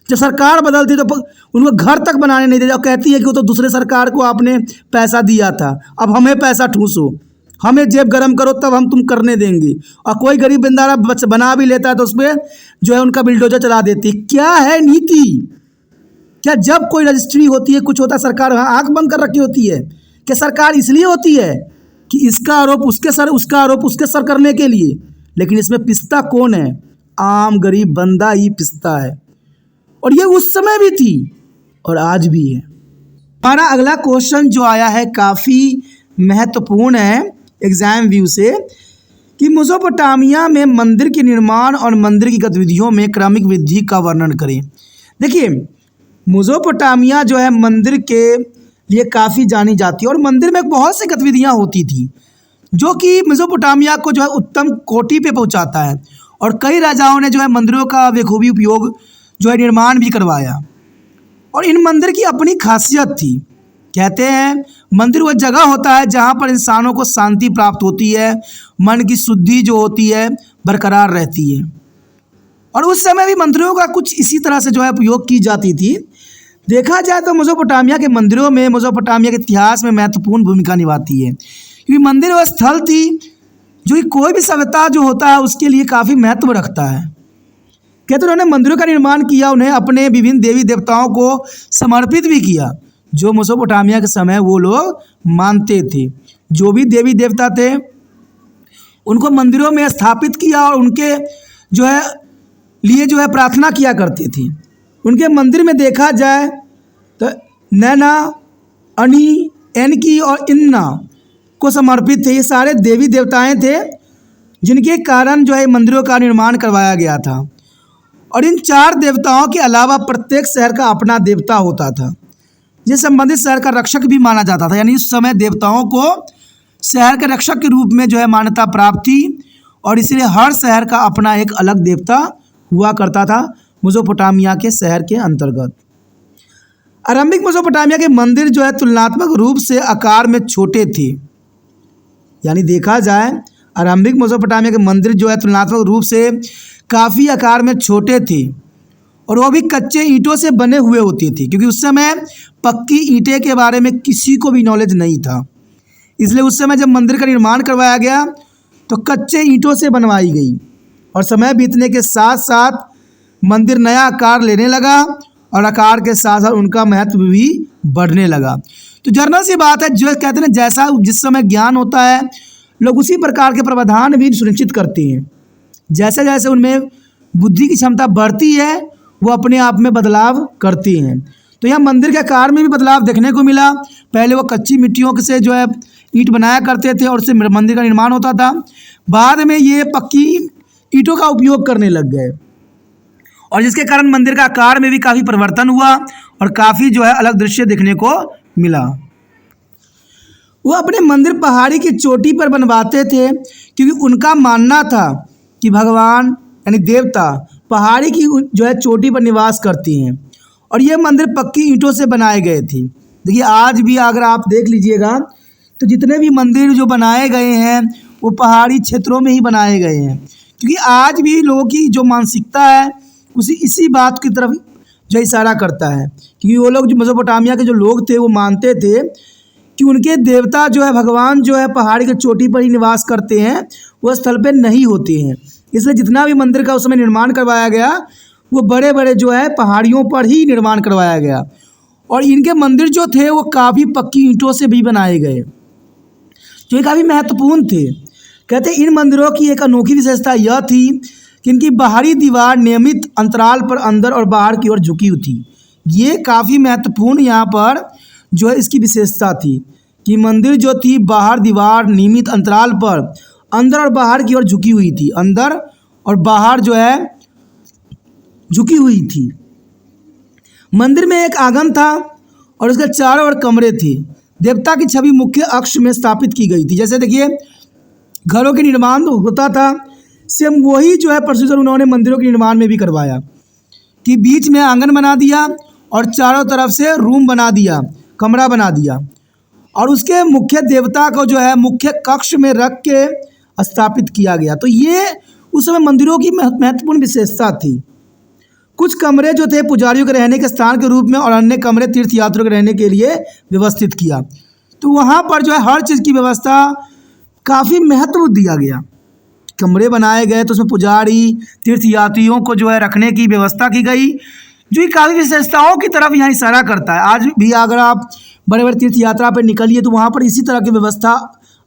Speaker 1: जब सरकार बदलती है तो उनको घर तक बनाने नहीं देती और कहती है कि वो तो दूसरे सरकार को आपने पैसा दिया था, अब हमें पैसा ठूसो, हमें जेब गरम करो, तब हम तुम करने देंगे। और कोई गरीब बंदारा बना भी लेता है तो उस पर जो है उनका बिल्डोजर चला देती है। क्या है नीति? क्या जब कोई रजिस्ट्री होती है, कुछ होता है, सरकार आंख बंद कर रखी होती है? क्या सरकार इसलिए होती है कि इसका आरोप उसके सर, उसका आरोप उसके सर करने के लिए? लेकिन इसमें पिसता कौन है? आम गरीब बंदा ही पिसता है। और ये उस समय भी थी और आज भी है। हमारा अगला क्वेश्चन जो आया है काफ़ी महत्वपूर्ण है एग्जाम व्यू से, कि मेसोपोटामिया में मंदिर के निर्माण और मंदिर की गतिविधियों में क्रमिक वृद्धि का वर्णन करें। देखिए मेसोपोटामिया जो है मंदिर के लिए काफ़ी जानी जाती है और मंदिर में बहुत सी गतिविधियाँ होती थी जो कि मेसोपोटामिया को जो है उत्तम कोटि पे पहुंचाता है। और कई राजाओं ने जो है मंदिरों का बेखूबी उपयोग जो है निर्माण भी करवाया। और इन मंदिर की अपनी खासियत थी। कहते हैं मंदिर वह जगह होता है जहाँ पर इंसानों को शांति प्राप्त होती है, मन की शुद्धि जो होती है बरकरार रहती है। और उस समय भी मंदिरों का कुछ इसी तरह से जो है उपयोग की जाती थी। देखा जाए तो मेसोपोटामिया के मंदिरों में मेसोपोटामिया के इतिहास में महत्वपूर्ण भूमिका निभाती है, क्योंकि मंदिर वह स्थल थी जो कि कोई भी सभ्यता जो होता है उसके लिए काफ़ी महत्व रखता है। कहते उन्होंने मंदिरों का निर्माण किया, उन्हें अपने विभिन्न देवी देवताओं को समर्पित भी किया जो मेसोपोटामिया के समय वो लोग मानते थे। जो भी देवी देवता थे उनको मंदिरों में स्थापित किया और उनके जो है लिए जो है प्रार्थना किया करती थी। उनके मंदिर में देखा जाए तो नैना, अनी, एनकी और इन्ना को समर्पित थे। ये सारे देवी देवताएं थे जिनके कारण जो है मंदिरों का निर्माण करवाया गया था। और इन 4 देवताओं के अलावा प्रत्येक शहर का अपना देवता होता था, जिस संबंधित शहर का रक्षक भी माना जाता था। यानी उस समय देवताओं को शहर के रक्षक के रूप में जो है मान्यता प्राप्त थी और इसलिए हर शहर का अपना एक अलग देवता हुआ करता था मेसोपोटामिया के शहर के अंतर्गत। आरंभिक मेसोपोटामिया के मंदिर जो है तुलनात्मक रूप से आकार में छोटे थे। यानी देखा जाए आरंभिक मेसोपोटामिया के मंदिर जो है तुलनात्मक रूप से काफ़ी आकार में छोटे थे और वो भी कच्चे ईंटों से बने हुए होते थे, क्योंकि उस समय पक्की ईंटें के बारे में किसी को भी नॉलेज नहीं था। इसलिए उस समय जब मंदिर का निर्माण करवाया गया तो कच्चे ईंटों से बनवाई गई और समय बीतने के साथ साथ मंदिर नया आकार लेने लगा और आकार के साथ साथ उनका महत्व भी बढ़ने लगा। तो जनरल सी बात है, जो कहते हैं ना, जैसा जिस समय ज्ञान होता है लोग उसी प्रकार के प्रावधान भी सुनिश्चित करते हैं। जैसे जैसे उनमें बुद्धि की क्षमता बढ़ती है वो अपने आप में बदलाव करते हैं। तो यहाँ मंदिर के आकार में भी बदलाव देखने को मिला। पहले वो कच्ची मिट्टियों से जो है ईंट बनाया करते थे और उससे मंदिर का निर्माण होता था। बाद में ये पक्की ईंटों का उपयोग करने लग गए और जिसके कारण मंदिर का आकार में भी काफ़ी परिवर्तन हुआ और काफ़ी जो है अलग दृश्य देखने को मिला। वो अपने मंदिर पहाड़ी की चोटी पर बनवाते थे क्योंकि उनका मानना था कि भगवान यानी देवता पहाड़ी की जो है चोटी पर निवास करती हैं और ये मंदिर पक्की ईंटों से बनाए गए थे। देखिए आज भी अगर आप देख लीजिएगा तो जितने भी मंदिर जो बनाए गए हैं वो पहाड़ी क्षेत्रों में ही बनाए गए हैं, क्योंकि आज भी लोगों की जो मानसिकता है इसी बात की तरफ जो इशारा करता है। क्योंकि वो लोग जो मेसोपोटामिया के जो लोग थे वो मानते थे कि उनके देवता जो है भगवान जो है पहाड़ी की चोटी पर ही निवास करते हैं, वो स्थल पे नहीं होते हैं। इसलिए जितना भी मंदिर का उस समय निर्माण करवाया गया वो बड़े बड़े जो है पहाड़ियों पर ही निर्माण करवाया गया और इनके मंदिर जो थे वो काफ़ी पक्की ईंटों से भी बनाए गए जो ये काफ़ी महत्वपूर्ण थे। कहते इन मंदिरों की एक अनोखी विशेषता यह थी कि इनकी बाहरी दीवार नियमित अंतराल पर अंदर और बाहर की ओर झुकी हुई थी। ये काफ़ी महत्वपूर्ण यहाँ पर जो है इसकी विशेषता थी कि मंदिर जो थी बाहर दीवार नियमित अंतराल पर अंदर और बाहर की ओर झुकी हुई थी, अंदर और बाहर जो है झुकी हुई थी। मंदिर में एक आंगन था और उसके चारों ओर कमरे थे। देवता की छवि मुख्य अक्ष में स्थापित की गई थी। जैसे देखिए घरों के निर्माण होता था, सेम वही जो है प्रोसीजर उन्होंने मंदिरों के निर्माण में भी करवाया कि बीच में आंगन बना दिया और चारों तरफ से रूम बना दिया, कमरा बना दिया और उसके मुख्य देवता को जो है मुख्य कक्ष में रख के स्थापित किया गया। तो ये उस समय मंदिरों की महत्वपूर्ण विशेषता थी। कुछ कमरे जो थे पुजारियों के रहने के स्थान के रूप में और अन्य कमरे तीर्थयात्रियों के रहने के लिए व्यवस्थित किया। तो वहाँ पर जो है हर चीज़ की व्यवस्था काफ़ी महत्व दिया गया। कमरे बनाए गए तो उसमें पुजारी तीर्थयात्रियों को जो है रखने की व्यवस्था की गई, जो कि काफ़ी विशेषताओं की तरफ यहाँ इशारा करता है। आज भी अगर आप बड़े बड़े तीर्थ यात्रा पर निकलिए तो वहाँ पर इसी तरह की व्यवस्था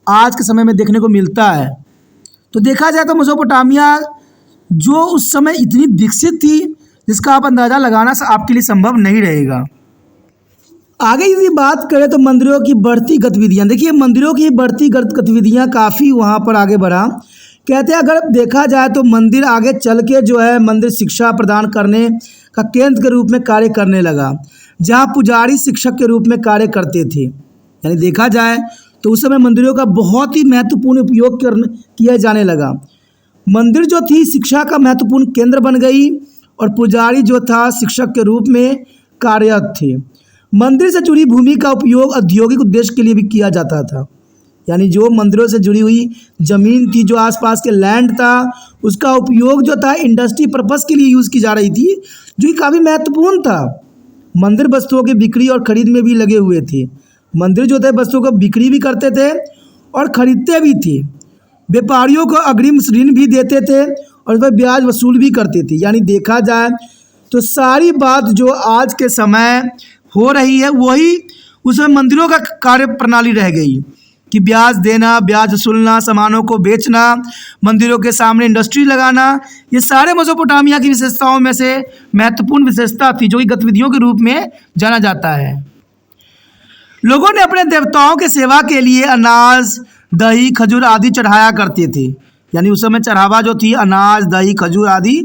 Speaker 1: आज के समय में देखने को मिलता है। तो देखा जाए तो मेसोपोटामिया जो उस समय इतनी विकसित थी जिसका आप अंदाज़ा लगाना आपके लिए संभव नहीं रहेगा। आगे यदि बात करें तो मंदिरों की बढ़ती गतिविधियाँ, देखिए मंदिरों की बढ़ती गतिविधियाँ काफ़ी वहाँ पर आगे बढ़ा। कहते हैं अगर देखा जाए तो मंदिर आगे चल के जो है मंदिर शिक्षा प्रदान करने का केंद्र के रूप में कार्य करने लगा, जहाँ पुजारी शिक्षक के रूप में कार्य करते थे। यानी देखा जाए तो उस समय मंदिरों का बहुत ही महत्वपूर्ण उपयोग किया जाने लगा। मंदिर जो थी शिक्षा का महत्वपूर्ण केंद्र बन गई और पुजारी जो था शिक्षक के रूप में कार्यरत थे। मंदिर से जुड़ी भूमि का उपयोग औद्योगिक उद्देश्य के लिए भी किया जाता था। यानी जो मंदिरों से जुड़ी हुई ज़मीन थी, जो आसपास के लैंड था, उसका उपयोग जो था इंडस्ट्री पर्पस के लिए यूज़ की जा रही थी, जो कि काफ़ी महत्वपूर्ण था। मंदिर वस्तुओं की बिक्री और खरीद में भी लगे हुए थे। मंदिर जो थे वस्तुओं को बिक्री भी करते थे और खरीदते भी थे। व्यापारियों को अग्रिम ऋण भी देते थे और इस पर ब्याज वसूल भी करते थे। यानी देखा जाए तो सारी बात जो आज के समय हो रही है वही उसमें मंदिरों का कार्य प्रणाली रह गई कि ब्याज देना, ब्याज वसूलना, सामानों को बेचना, मंदिरों के सामने इंडस्ट्री लगाना, ये सारे मेसोपोटामिया की विशेषताओं में से महत्वपूर्ण विशेषता थी जो कि गतिविधियों के रूप में जाना जाता है। लोगों ने अपने देवताओं के सेवा के लिए अनाज, दही, खजूर आदि चढ़ाया करते थे। यानी उस समय चढ़ावा जो थी अनाज, दही, खजूर आदि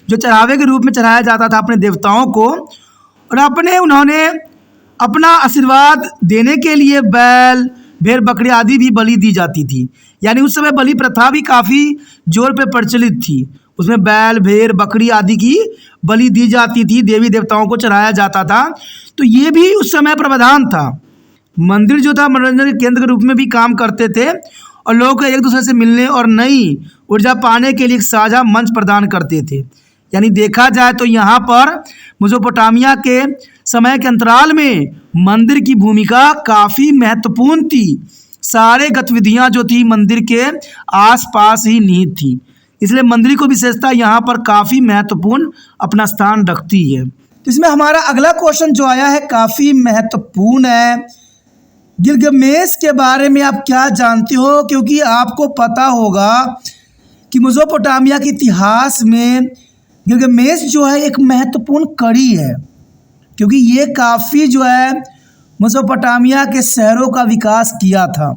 Speaker 1: जो चढ़ावे के रूप में चढ़ाया जाता था अपने देवताओं को, और उन्होंने अपना आशीर्वाद देने के लिए बैल, भेड़, बकरी आदि भी बलि दी जाती थी। यानी उस समय बलि प्रथा भी काफ़ी जोर पे प्रचलित थी। उसमें बैल, भेड़, बकरी आदि की बलि दी जाती थी, देवी देवताओं को चढ़ाया जाता था। तो ये भी उस समय प्रावधान था। मंदिर जो था मनोरंजन के केंद्र के रूप में भी काम करते थे और लोगों को एक दूसरे से मिलने और नई ऊर्जा पाने के लिए एक साझा मंच प्रदान करते थे। यानी देखा जाए तो यहाँ पर मेसोपोटामिया के समय के अंतराल में मंदिर की भूमिका काफ़ी महत्वपूर्ण थी। सारे गतिविधियाँ जो थी मंदिर के आसपास ही निहित थी, इसलिए मंदिर को विशेषता यहाँ पर काफ़ी महत्वपूर्ण अपना स्थान रखती है। तो इसमें हमारा अगला क्वेश्चन जो आया है काफ़ी महत्वपूर्ण है। गिलगमेश के बारे में आप क्या जानते हो? क्योंकि आपको पता होगा कि मेसोपोटामिया के इतिहास में गिलगमेश जो है एक महत्वपूर्ण कड़ी है, क्योंकि ये काफ़ी जो है मेसोपोटामिया के शहरों का विकास किया था।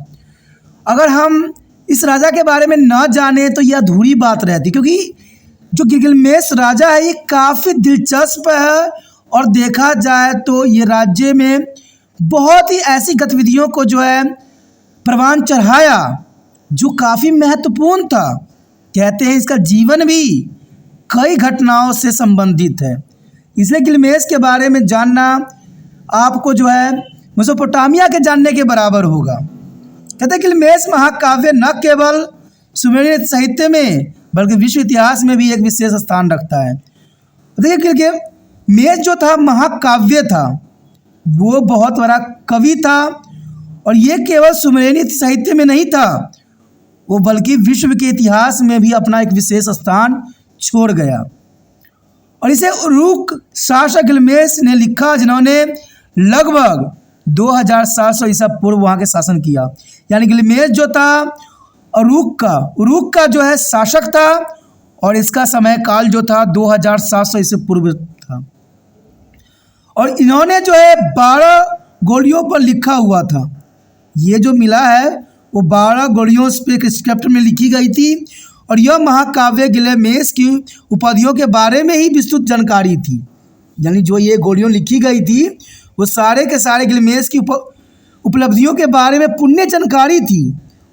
Speaker 1: अगर हम इस राजा के बारे में न जाने तो यह अधूरी बात रहती, क्योंकि जो गिलगमेश राजा है ये काफ़ी दिलचस्प है और देखा जाए तो ये राज्य में बहुत ही ऐसी गतिविधियों को जो है प्रवान चढ़ाया जो काफ़ी महत्वपूर्ण था। कहते हैं इसका जीवन भी कई घटनाओं से संबंधित है, इसलिए गिलगमेश के बारे में जानना आपको जो है मेसोपोटामिया के जानने के बराबर होगा। कहते हैं गिलगमेश महाकाव्य न केवल सुमेरियन साहित्य में बल्कि विश्व इतिहास में भी एक विशेष स्थान रखता है। देखिए गिलगमेश जो था महाकाव्य था, वो बहुत बड़ा कवि था और ये केवल सुमेरियन साहित्य में नहीं था, वो बल्कि विश्व के इतिहास में भी अपना एक विशेष स्थान छोड़ गया। और इसे उरूक शासक गिलगमेश ने लिखा, जिन्होंने लगभग 2700 ईसा पूर्व वहाँ के शासन किया। यानी गिलगमेश जो था उरूक का जो है शासक था और इसका समय काल जो था 2700 ईसा पूर्व था। और इन्होंने जो है 12 गोलियों पर लिखा हुआ था। ये जो मिला है वो 12 गोलियों पे एक स्क्रिप्ट में लिखी गई थी और यह महाकाव्य गिलगमेश की उपाधियों के बारे में ही विस्तृत जानकारी थी। यानी जो ये गोलियों लिखी गई थी वो सारे के सारे गिलगमेश की उपलब्धियों के बारे में पूर्ण जानकारी थी।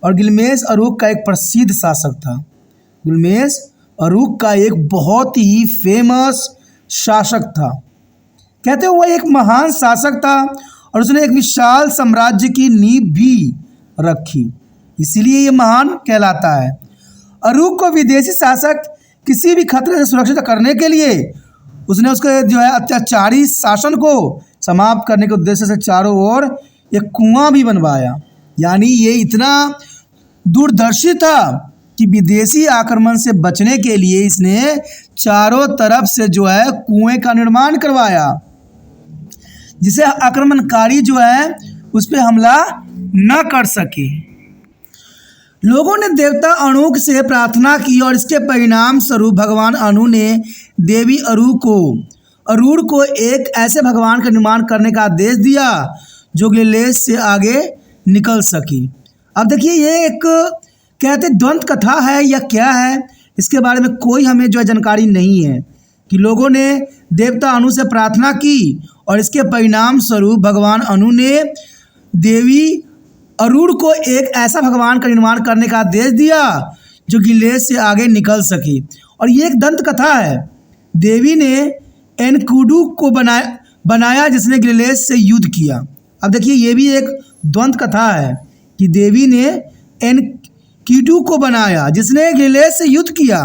Speaker 1: और गिलगमेश उरूक का एक प्रसिद्ध शासक था। गिलगमेश उरूक का एक बहुत ही फेमस शासक था। कहते हैं वह एक महान शासक था और उसने एक विशाल साम्राज्य की नींव भी रखी, इसीलिए ये महान कहलाता है। उरूक को विदेशी शासक किसी भी खतरे से सुरक्षित करने के लिए उसने उसके जो है अत्याचारी शासन को समाप्त करने के उद्देश्य से चारों ओर एक कुआं भी बनवाया। यानी ये इतना दूरदर्शी था कि विदेशी आक्रमण से बचने के लिए इसने चारों तरफ से जो है कुएं का निर्माण करवाया, जिसे आक्रमणकारी जो है उस पर हमला न कर सके। लोगों ने देवता अणुक से प्रार्थना की और इसके परिणाम स्वरूप भगवान अनु ने देवी अरूर को एक ऐसे भगवान का निर्माण करने का आदेश दिया जो गिलगमेश से आगे निकल सकी। अब देखिए ये एक कहते द्वंद कथा है या क्या है, इसके बारे में कोई हमें जो है जानकारी नहीं है कि लोगों ने देवता अनु से प्रार्थना की और इसके परिणाम स्वरूप भगवान अनु ने देवी अरूर को एक ऐसा भगवान का निर्माण करने का आदेश दिया जो गिलगमेश से आगे निकल सके। और ये एक दंत कथा है। देवी ने एनकुडू को बनाया जिसने गिलगमेश से युद्ध किया। अब देखिए ये भी एक द्वंद कथा है कि देवी ने एनकुडू को बनाया जिसने गिलगमेश से युद्ध किया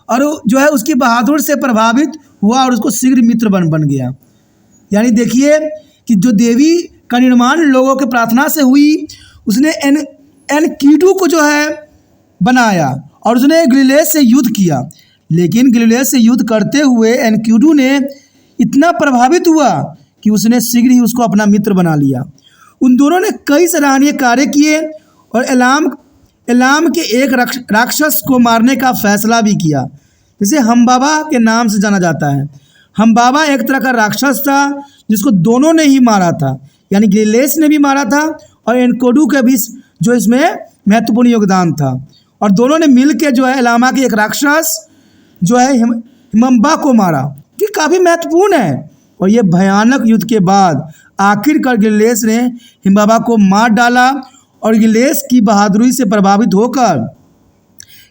Speaker 1: और जो है उसकी बहादुर से प्रभावित हुआ और उसको शीघ्र मित्र बन गया। यानी देखिए कि जो देवी का निर्माण लोगों के प्रार्थना से हुई, उसने एनकुडू को जो है बनाया और उसने गिलगमेश से युद्ध किया, लेकिन गिलगामेश से युद्ध करते हुए एनकिडू ने इतना प्रभावित हुआ कि उसने शीघ्र ही उसको अपना मित्र बना लिया। उन दोनों ने कई सराहनीय कार्य किए और एलाम के एक राक्षस को मारने का फैसला भी किया, जिसे हमबाबा के नाम से जाना जाता है। हमबाबा एक तरह का राक्षस था जिसको दोनों ने ही मारा था, यानी गिलगामेश ने भी मारा था और एनकिडू का भी जो इसमें महत्वपूर्ण योगदान था। और दोनों ने मिल के जो है एलामा के एक राक्षस जो है हिमंबा को मारा, ये काफ़ी महत्वपूर्ण है। और ये भयानक युद्ध के बाद आखिरकार गिलगामेश ने हिमंबा को मार डाला और गिलगामेश की बहादुरी से प्रभावित होकर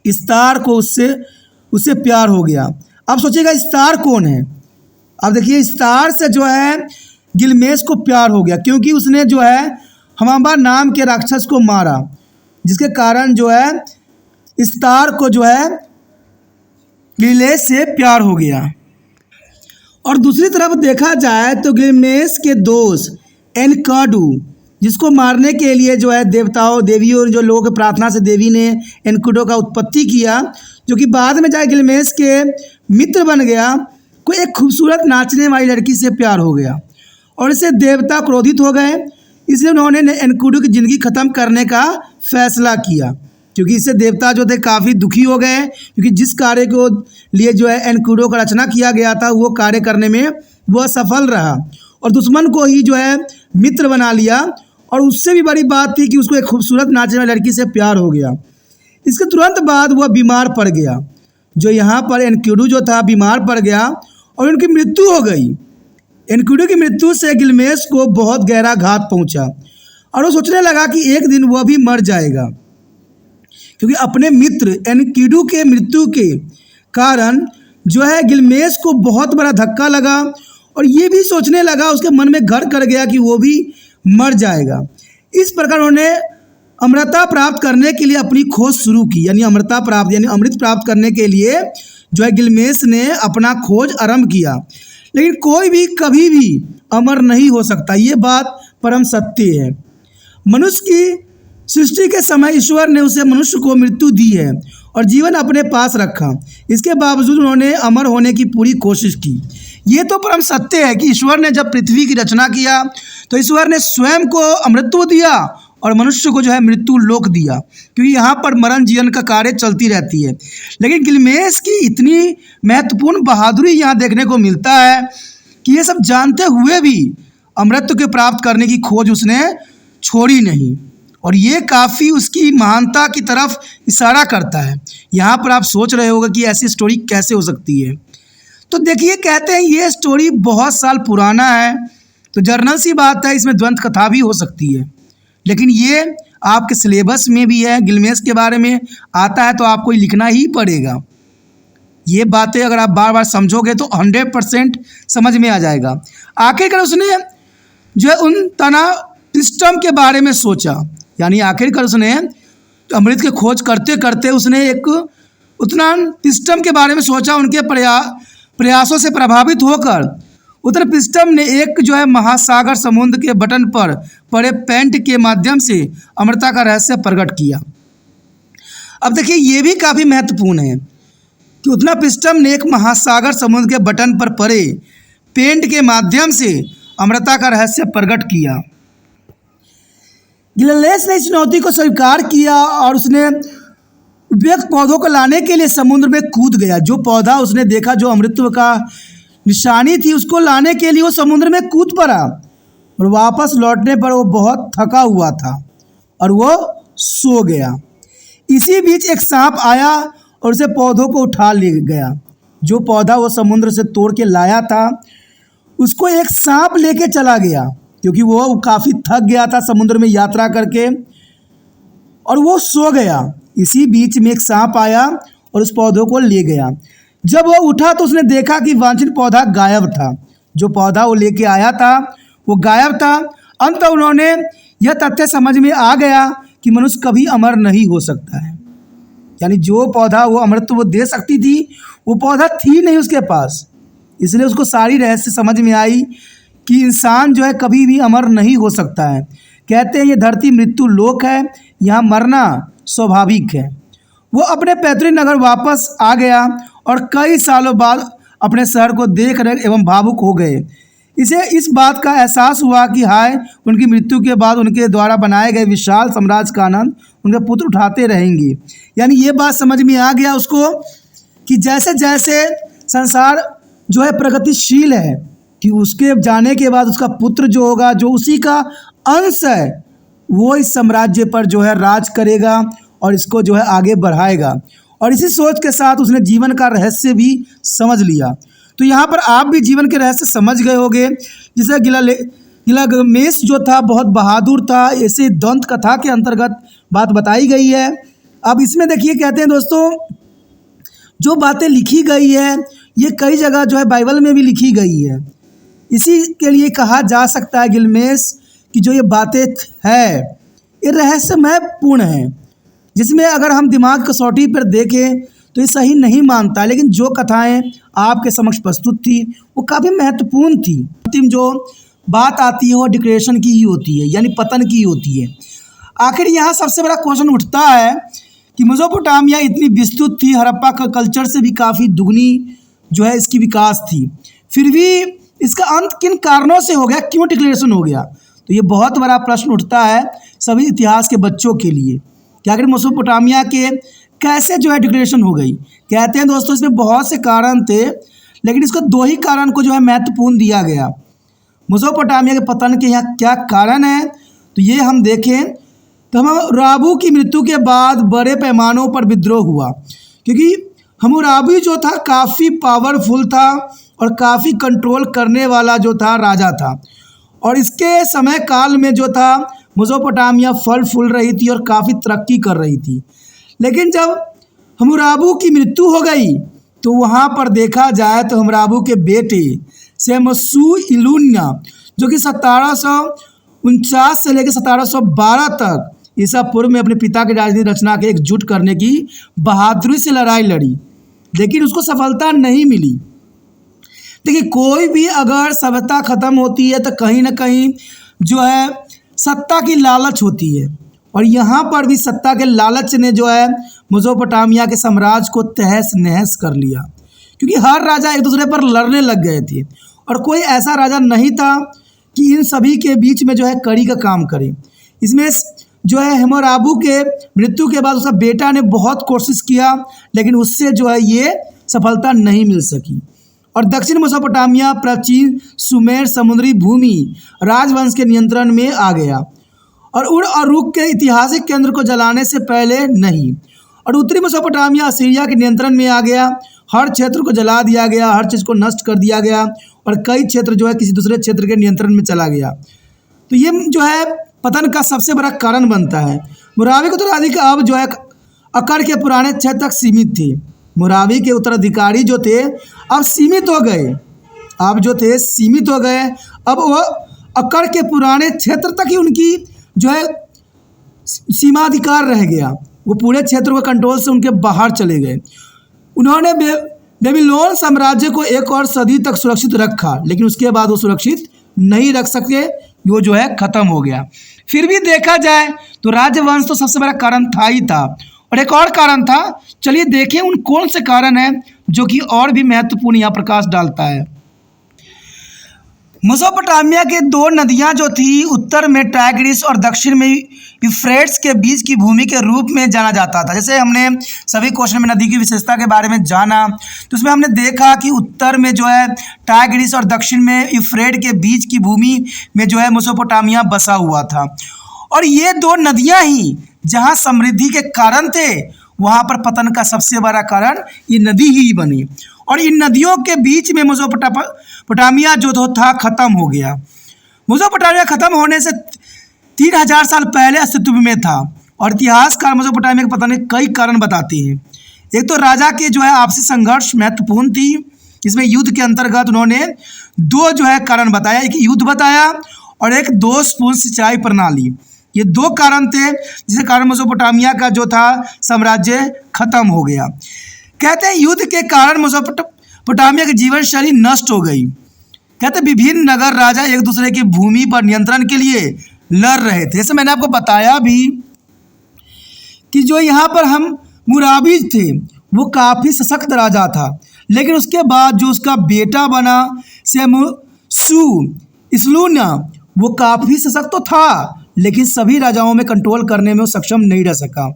Speaker 1: स्टार को उससे प्यार हो गया। अब सोचिएगा स्टार कौन है। अब देखिए स्टार से जो है गिलगामेश को प्यार हो गया क्योंकि उसने जो है हिमंबा नाम के राक्षस को मारा, जिसके कारण जो है स्टार को जो है गिलगामेश से प्यार हो गया। और दूसरी तरफ देखा जाए तो गिलगामेश के दोस्त एनकिडू, जिसको मारने के लिए जो है देवियों और जो लोगों की प्रार्थना से देवी ने एनकिडू का उत्पत्ति किया, जो कि बाद में जाए गिलगामेश के मित्र बन गया, को एक खूबसूरत नाचने वाली लड़की से प्यार हो गया और इससे देवता क्रोधित हो गए। इसलिए उन्होंने एनकिडू की ज़िंदगी ख़त्म करने का फैसला किया, क्योंकि इससे देवता जो थे काफ़ी दुखी हो गए, क्योंकि जिस कार्य को लिए जो है एनकिडू का रचना किया गया था वो कार्य करने में वह सफल रहा और दुश्मन को ही जो है मित्र बना लिया। और उससे भी बड़ी बात थी कि उसको एक खूबसूरत नाचने वाली लड़की से प्यार हो गया। इसके तुरंत बाद वह बीमार पड़ गया, जो यहाँ पर एनकिडू जो था बीमार पड़ गया और उनकी मृत्यु हो गई। एनकिडू की मृत्यु से गिलगामेश को बहुत गहरा घात पहुँचा और वो सोचने लगा कि एक दिन वह भी मर जाएगा, क्योंकि अपने मित्र एनकिडू के मृत्यु के कारण जो है गिलगामेश को बहुत बड़ा धक्का लगा और ये भी सोचने लगा, उसके मन में घर कर गया कि वो भी मर जाएगा। इस प्रकार उन्होंने अमरता प्राप्त करने के लिए अपनी खोज शुरू की, यानी अमृत प्राप्त करने के लिए जो है गिलगामेश ने अपना खोज आरंभ किया। लेकिन कोई भी कभी भी अमर नहीं हो सकता, ये बात परम सत्य है। मनुष्य की सृष्टि के समय ईश्वर ने उसे मनुष्य को मृत्यु दी है और जीवन अपने पास रखा। इसके बावजूद उन्होंने अमर होने की पूरी कोशिश की। ये तो परम सत्य है कि ईश्वर ने जब पृथ्वी की रचना किया तो ईश्वर ने स्वयं को अमृतत्व दिया और मनुष्य को जो है मृत्यु लोक दिया, क्योंकि यहाँ पर मरण जीवन का कार्य चलती रहती है। लेकिन गिलगामेश की इतनी महत्वपूर्ण बहादुरी यहाँ देखने को मिलता है कि ये सब जानते हुए भी अमृतत्व के प्राप्त करने की खोज उसने छोड़ी नहीं, और ये काफ़ी उसकी महानता की तरफ इशारा करता है। यहाँ पर आप सोच रहे होगा कि ऐसी स्टोरी कैसे हो सकती है। तो देखिए, कहते हैं ये स्टोरी बहुत साल पुराना है, तो जर्नल सी बात है, इसमें द्वंद कथा भी हो सकती है। लेकिन ये आपके सिलेबस में भी है, गिलगामेश के बारे में आता है, तो आपको लिखना ही पड़ेगा। ये बातें अगर आप बार बार समझोगे तो 100% समझ में आ जाएगा। आखिरकार उसने जो है उन तना सिस्टम के बारे में सोचा, यानी आखिरकार उसने अमृत की खोज करते करते उसने एक उतना सिस्टम के बारे में सोचा। उनके प्रयासों से प्रभावित होकर उत्तर पिस्टम ने एक जो है महासागर समुद्र के बटन पर पड़े पेंट के माध्यम से अमृता का रहस्य प्रकट किया। अब देखिए, ये भी काफ़ी महत्वपूर्ण है कि उत्तर पिस्टम ने एक महासागर समुद्र के बटन पर पड़े पेंट के माध्यम से अमृता का रहस्य प्रकट किया। गिलगामेश ने इस चुनौती को स्वीकार किया और उसने उपयुक्त पौधों को लाने के लिए समुद्र में कूद गया। जो पौधा उसने देखा, जो अमृतत्व का निशानी थी, उसको लाने के लिए वो समुद्र में कूद पड़ा और वापस लौटने पर वो बहुत थका हुआ था और वो सो गया। इसी बीच एक सांप आया और उसे पौधों को उठा ले गया। जो पौधा वो समुद्र से तोड़ के लाया था, उसको एक सांप लेके चला गया, क्योंकि वो काफ़ी थक गया था समुद्र में यात्रा करके, और वो सो गया। इसी बीच में एक सांप आया और उस पौधों को ले गया। जब वो उठा तो उसने देखा कि वांछित पौधा गायब था। जो पौधा वो लेके आया था वो गायब था। अंत उन्होंने यह तथ्य समझ में आ गया कि मनुष्य कभी अमर नहीं हो सकता है, यानी जो पौधा वो अमृत वो दे सकती थी वो पौधा थी नहीं उसके पास। इसलिए उसको सारी रहस्य समझ में आई कि इंसान जो है कभी भी अमर नहीं हो सकता है। कहते हैं ये धरती मृत्यु लोक है, यहाँ मरना स्वाभाविक है। वो अपने पैतृक नगर वापस आ गया और कई सालों बाद अपने शहर को देख रहे एवं भावुक हो गए। इसे इस बात का एहसास हुआ कि हाय, उनकी मृत्यु के बाद उनके द्वारा बनाए गए विशाल साम्राज्य का आनंद उनके पुत्र उठाते रहेंगे। यानी ये बात समझ में आ गया उसको कि जैसे जैसे संसार जो है प्रगतिशील है कि उसके जाने के बाद उसका पुत्र जो होगा, जो उसी का अंश है, वो इस साम्राज्य पर जो है राज करेगा और इसको जो है आगे बढ़ाएगा। और इसी सोच के साथ उसने जीवन का रहस्य भी समझ लिया। तो यहाँ पर आप भी जीवन के रहस्य समझ गए होंगे। जैसे गिलगामेश जो था बहुत बहादुर था, ऐसे दंत कथा के अंतर्गत बात बताई गई है। अब इसमें देखिए कहते हैं दोस्तों, जो बातें लिखी गई है ये कई जगह जो है बाइबल में भी लिखी गई है। इसी के लिए कहा जा सकता है गिलगामेश की जो ये बातें है ये रहस्यमय पूर्ण है, जिसमें अगर हम दिमाग कसौटी पर देखें तो ये सही नहीं मानता, लेकिन जो कथाएं आपके समक्ष प्रस्तुत थी वो काफ़ी महत्वपूर्ण थी। अंतिम जो बात आती है वो डिक्लेरेशन की ही होती है, यानी पतन की होती है। आखिर यहाँ सबसे बड़ा क्वेश्चन उठता है कि मेसोपोटामिया इतनी विस्तृत थी, हड़प्पा का कल्चर से भी काफ़ी दुगनी जो है इसकी विकास थी, फिर भी इसका अंत किन कारणों से हो गया, क्यों डिक्लेरेशन हो गया? तो ये बहुत बड़ा प्रश्न उठता है सभी इतिहास के बच्चों के लिए कि आखिर मेसोपोटामिया के कैसे जो है डिक्लेरेशन हो गई। कहते हैं दोस्तों इसमें बहुत से कारण थे, लेकिन इसको दो ही कारण को जो है महत्वपूर्ण दिया गया। मेसोपोटामिया के पतन के यहाँ क्या कारण है, तो ये हम देखें तो हम्मुराबी की मृत्यु के बाद बड़े पैमानों पर विद्रोह हुआ, क्योंकि हम्मुराबी जो था काफ़ी पावरफुल था और काफ़ी कंट्रोल करने वाला जो था राजा था। और इसके समय काल में जो था मेसोपोटामिया फल फूल रही थी और काफ़ी तरक्की कर रही थी। लेकिन जब हम्मुराबी की मृत्यु हो गई तो वहाँ पर देखा जाए तो हम्मुराबी के बेटे शेमशू-इल्लुन्ना जो कि 1749 से लेकर 1712 तक ईसा पूर्व में अपने पिता की राजनीति रचना के एकजुट करने की बहादुरी से लड़ाई लड़ी, लेकिन उसको सफलता नहीं मिली। देखिए, कोई भी अगर सभ्यता ख़त्म होती है तो कहीं ना कहीं जो है सत्ता की लालच होती है, और यहाँ पर भी सत्ता के लालच ने जो है मेसोपोटामिया के साम्राज्य को तहस नहस कर लिया, क्योंकि हर राजा एक दूसरे पर लड़ने लग गए थे और कोई ऐसा राजा नहीं था कि इन सभी के बीच में जो है कड़ी का काम करे। इसमें जो है हम्मुराबी के मृत्यु के बाद उसका बेटा ने बहुत कोशिश किया, लेकिन उससे जो है ये सफलता नहीं मिल सकी। और दक्षिण मेसोपोटामिया प्राचीन सुमेर समुद्री भूमि राजवंश के नियंत्रण में आ गया और उर और रुक के ऐतिहासिक केंद्र को जलाने से पहले नहीं। और उत्तरी मेसोपोटामिया असीरिया के नियंत्रण में आ गया, हर क्षेत्र को जला दिया गया, हर चीज़ को नष्ट कर दिया गया और कई क्षेत्र जो है किसी दूसरे क्षेत्र के नियंत्रण में चला गया। तो ये जो है पतन का सबसे बड़ा कारण बनता है। हम्मुराबी के उत्तराधिकारी अब जो है अकड़ के पुराने क्षेत्र तक सीमित थे। हम्मुराबी के उत्तराधिकारी जो थे अब सीमित हो गए, अब वो अकड़ के पुराने क्षेत्र तक ही उनकी जो है सीमाधिकार रह गया, वो पूरे क्षेत्र के कंट्रोल से उनके बाहर चले गए। उन्होंने बेबीलोन साम्राज्य को एक और सदी तक सुरक्षित रखा, लेकिन उसके बाद वो सुरक्षित नहीं रख सके, वो जो है ख़त्म हो गया। फिर भी देखा जाए तो राजवंश तो सबसे बड़ा कारण था ही था, और एक और कारण था। चलिए देखें उन कौन से कारण हैं जो कि और भी महत्वपूर्ण यहाँ प्रकाश डालता है। मेसोपोटामिया के दो नदियाँ जो थी, उत्तर में टाइग्रिस और दक्षिण में यूफ्रेट्स के बीच की भूमि के रूप में जाना जाता था। जैसे हमने सभी क्वेश्चन में नदी की विशेषता के बारे में जाना, तो उसमें हमने देखा कि उत्तर में जो है टाइग्रिस और दक्षिण में यूफ्रेट के बीच की भूमि में जो है मेसोपोटामिया बसा हुआ था। और ये दो नदियाँ ही जहाँ समृद्धि के कारण थे, वहाँ पर पतन का सबसे बड़ा कारण ये नदी ही बनी। और इन नदियों के बीच में मेसोपोटामिया जो था ख़त्म हो गया। मेसोपोटामिया ख़त्म होने से 3000 साल पहले अस्तित्व में था, और इतिहासकार मेसोपोटामिया के पतन के कई कारण बताते हैं। एक तो राजा के जो है आपसी संघर्ष महत्वपूर्ण थी। इसमें युद्ध के अंतर्गत उन्होंने दो जो है कारण बताया, एक युद्ध बताया और एक दोषपूर्ण सिंचाई प्रणाली। ये दो कारण थे जिसके कारण मेसोपोटामिया का जो था साम्राज्य खत्म हो गया। कहते हैं युद्ध के कारण मेसोपोटामिया की जीवन शैली नष्ट हो गई। कहते हैं विभिन्न नगर राजा एक दूसरे की भूमि पर नियंत्रण के लिए लड़ रहे थे। जैसे मैंने आपको बताया भी कि जो यहाँ पर हम हम्मुराबी थे वो काफ़ी सशक्त राजा था, लेकिन उसके बाद जो उसका बेटा बना सेमुसु इसलूना, वो काफ़ी सशक्त तो था, लेकिन सभी राजाओं में कंट्रोल करने में वो सक्षम नहीं रह सका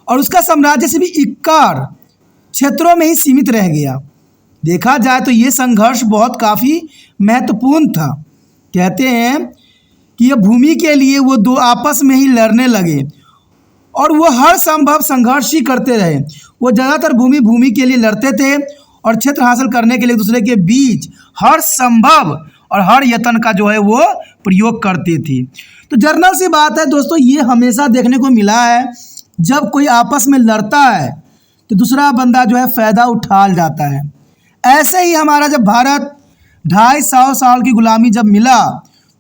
Speaker 1: और उसका साम्राज्य से भी इक्कार क्षेत्रों में ही सीमित रह गया। देखा जाए तो ये संघर्ष बहुत काफ़ी महत्वपूर्ण था। कहते हैं कि ये भूमि के लिए वो दो आपस में ही लड़ने लगे और वो हर संभव संघर्ष ही करते रहे। वो ज़्यादातर भूमि के लिए लड़ते थे और क्षेत्र हासिल करने के लिए एक दूसरे के बीच हर संभव और हर यत्न का जो है वो प्रयोग करते थे। तो जर्नल सी बात है दोस्तों, ये हमेशा देखने को मिला है, जब कोई आपस में लड़ता है तो दूसरा बंदा जो है फ़ायदा उठा जाता है। ऐसे ही हमारा जब भारत 250 साल की गुलामी जब मिला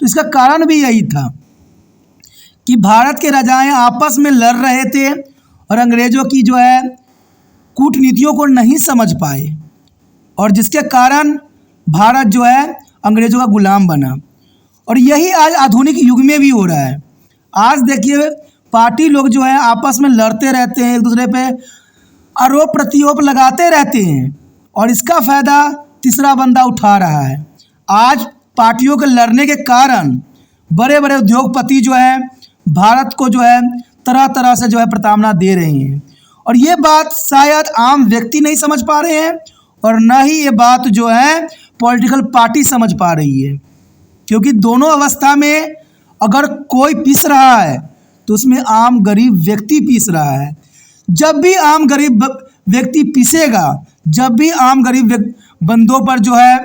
Speaker 1: तो इसका कारण भी यही था कि भारत के राजाएं आपस में लड़ रहे थे और अंग्रेज़ों की जो है कूटनीतियों को नहीं समझ पाए और जिसके कारण भारत जो है अंग्रेज़ों का गुलाम बना। और यही आज आधुनिक युग में भी हो रहा है। आज देखिए पार्टी लोग जो है आपस में लड़ते रहते हैं, एक दूसरे पे आरोप प्रत्यारोप लगाते रहते हैं और इसका फ़ायदा तीसरा बंदा उठा रहा है। आज पार्टियों के लड़ने के कारण बड़े बड़े उद्योगपति जो है भारत को जो है तरह तरह से जो है प्रताड़ना दे रहे हैं और ये बात शायद आम व्यक्ति नहीं समझ पा रहे हैं और न ही ये बात जो है पॉलिटिकल पार्टी समझ पा रही है, क्योंकि दोनों अवस्था में अगर कोई पीस रहा है तो उसमें आम गरीब व्यक्ति पीस रहा है। जब भी आम गरीब व्यक्ति पीसेगा, जब भी आम गरीब बंदों पर जो है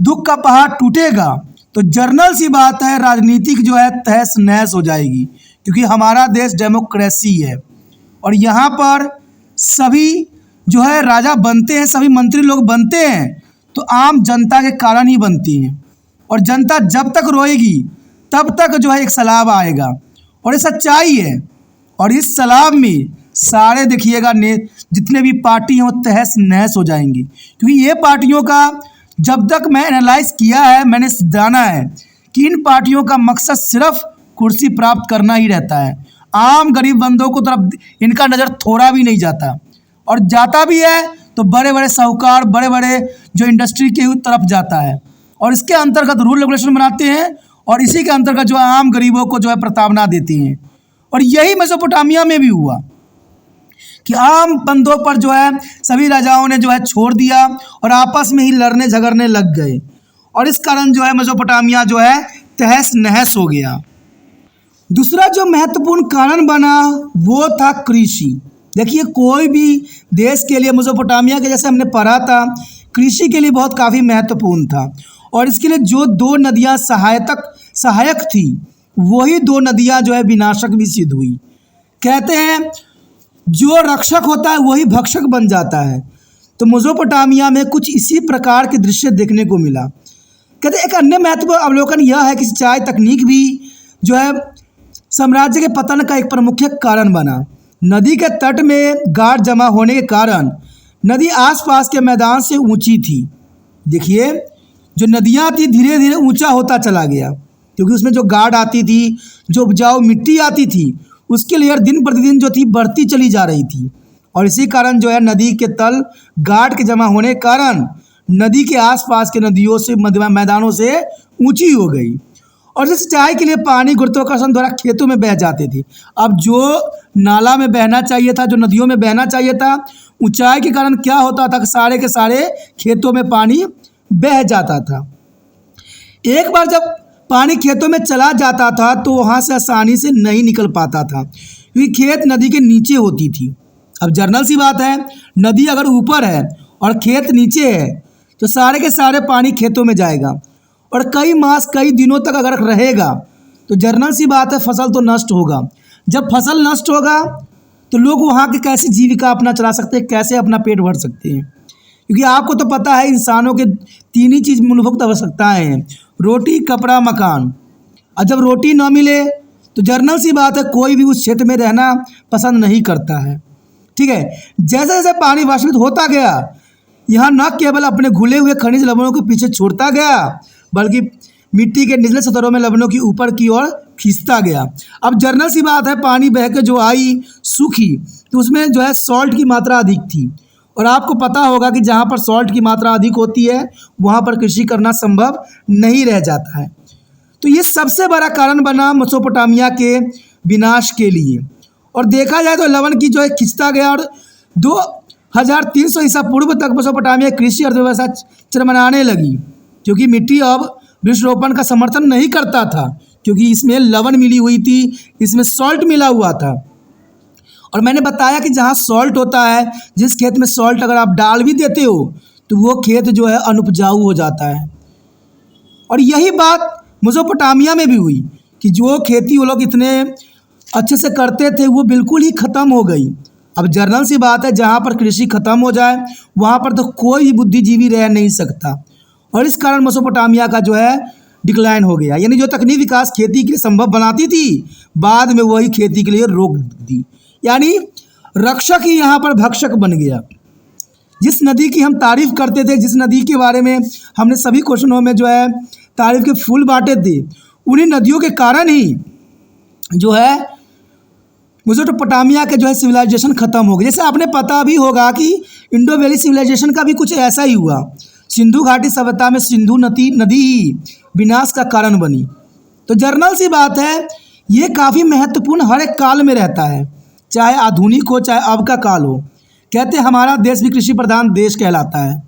Speaker 1: दुख का पहाड़ टूटेगा तो जर्नल सी बात है राजनीतिक जो है तहस नहस हो जाएगी, क्योंकि हमारा देश डेमोक्रेसी है और यहाँ पर सभी जो है राजा बनते हैं, सभी मंत्री लोग बनते हैं तो आम जनता के कारण ही बनती हैं और जनता जब तक रोएगी तब तक जो है एक सैलाब आएगा और ये सच्चाई है। और इस सैलाब में सारे देखिएगा जितने भी पार्टी हैं वो तहस नहस हो जाएंगी, क्योंकि ये पार्टियों का जब तक मैं एनालाइज किया है मैंने जाना है कि इन पार्टियों का मकसद सिर्फ कुर्सी प्राप्त करना ही रहता है। आम गरीब बंदों को तरफ इनका नज़र थोड़ा भी नहीं जाता और जाता भी है तो बड़े बड़े साहूकार, बड़े बड़े जो इंडस्ट्री के तरफ जाता है और इसके अंतर्गत रूल रेगुलेशन बनाते हैं और इसी के अंतर्गत जो आम गरीबों को जो है प्रताड़ना देते हैं। और यही मेसोपोटामिया में भी हुआ कि आम बंदों पर जो है सभी राजाओं ने जो है छोड़ दिया और आपस में ही लड़ने झगड़ने लग गए और इस कारण जो है मेसोपोटामिया जो है तहस नहस हो गया। दूसरा जो महत्वपूर्ण कारण बना वो था कृषि। देखिए कोई भी देश के लिए मेसोपोटामिया के जैसे हमने पढ़ा था कृषि के लिए बहुत काफ़ी महत्वपूर्ण था और इसके लिए जो दो नदियाँ सहायक थी वही दो नदियाँ जो है विनाशक भी सिद्ध हुई। कहते हैं जो रक्षक होता है वही भक्षक बन जाता है, तो मेसोपोटामिया में कुछ इसी प्रकार के दृश्य देखने को मिला। कहते एक अन्य महत्वपूर्ण अवलोकन यह है कि सिंचाई तकनीक भी जो है साम्राज्य के पतन का एक प्रमुख कारण बना। नदी के तट में गाढ़ जमा होने के कारण नदी आसपास के मैदान से ऊंची थी। देखिए जो नदियाँ थी धीरे धीरे ऊंचा होता चला गया, क्योंकि उसमें जो गाढ़ आती थी, जो उपजाऊ मिट्टी आती थी, उसकी लेयर दिन प्रतिदिन जो थी बढ़ती चली जा रही थी और इसी कारण जो है नदी के तल गाढ़ के जमा होने के कारण नदी के आसपास के नदियों से मैदानों से ऊंची हो गई और जो सिंचाई के लिए पानी गुरुत्वाकर्षण द्वारा खेतों में बह जाते थे। अब जो नाला में बहना चाहिए था, जो नदियों में बहना चाहिए था, ऊंचाई के कारण क्या होता था कि सारे के सारे खेतों में पानी बह जाता था। एक बार जब पानी खेतों में चला जाता था तो वहाँ से आसानी से नहीं निकल पाता था, क्योंकि खेत नदी के नीचे होती थी। अब जर्नल सी बात है, नदी अगर ऊपर है और खेत नीचे है तो सारे के सारे पानी खेतों में जाएगा और कई मास कई दिनों तक अगर रहेगा तो जर्नल सी बात है फसल तो नष्ट होगा। जब फसल नष्ट होगा तो लोग वहाँ की कैसे जीविका अपना चला सकते हैं, कैसे अपना पेट भर सकते हैं, क्योंकि आपको तो पता है इंसानों के तीन ही चीज़ मूलभूत आवश्यकताएँ हैं, रोटी, कपड़ा, मकान। और जब रोटी ना मिले तो जर्नल सी बात है कोई भी उस क्षेत्र में रहना पसंद नहीं करता है। ठीक है, जैसे जैसे पानी वाष्पित होता गया यहाँ न केवल अपने घुले हुए खनिज लवणों के पीछे छोड़ता गया बल्कि मिट्टी के निचले सतहों में लवणों की ऊपर की ओर खींचता गया। अब जर्नल सी बात है पानी बह के जो आई सूखी तो उसमें जो है सॉल्ट की मात्रा अधिक थी और आपको पता होगा कि जहाँ पर सॉल्ट की मात्रा अधिक होती है वहाँ पर कृषि करना संभव नहीं रह जाता है। तो ये सबसे बड़ा कारण बना मेसोपोटामिया के विनाश के लिए। और देखा जाए तो लवण की जो है खिंचता गया और 2300 ईसा पूर्व तक मेसोपोटामिया कृषि अर्थव्यवस्था चरमराने लगी, क्योंकि मिट्टी अब वृक्षारोपण का समर्थन नहीं करता था, क्योंकि इसमें लवण मिली हुई थी, इसमें सॉल्ट मिला हुआ था। और मैंने बताया कि जहाँ सॉल्ट होता है, जिस खेत में सॉल्ट अगर आप डाल भी देते हो तो वो खेत जो है अनुपजाऊ हो जाता है। और यही बात मेसोपोटामिया में भी हुई कि जो खेती वो लोग इतने अच्छे से करते थे वो बिल्कुल ही ख़त्म हो गई। अब जर्नल सी बात है, जहाँ पर कृषि ख़त्म हो जाए वहाँ पर तो कोई बुद्धिजीवी रह नहीं सकता। और इस कारण मेसोपोटामिया का जो है डिक्लाइन हो गया, यानी जो तकनीकी विकास खेती के लिए संभव बनाती थी बाद में वही खेती के लिए रोक दी, यानी रक्षक ही यहाँ पर भक्षक बन गया। जिस नदी की हम तारीफ़ करते थे, जिस नदी के बारे में हमने सभी क्वेश्चनों में जो है तारीफ़ के फूल बांटे थे, उन्हीं नदियों के कारण ही जो है मेसोपोटामिया के जो है सिविलाइजेशन ख़त्म हो गई। जैसे आपने पता भी होगा कि इंडो वैली सिविलाइजेशन का भी कुछ ऐसा ही हुआ। सिंधु घाटी सभ्यता में सिंधु नदी विनाश का कारण बनी। तो जर्नल सी बात है, ये काफ़ी महत्वपूर्ण हर एक काल में रहता है, चाहे आधुनिक हो चाहे अब का काल हो। कहते हैं हमारा देश भी कृषि प्रधान देश कहलाता है,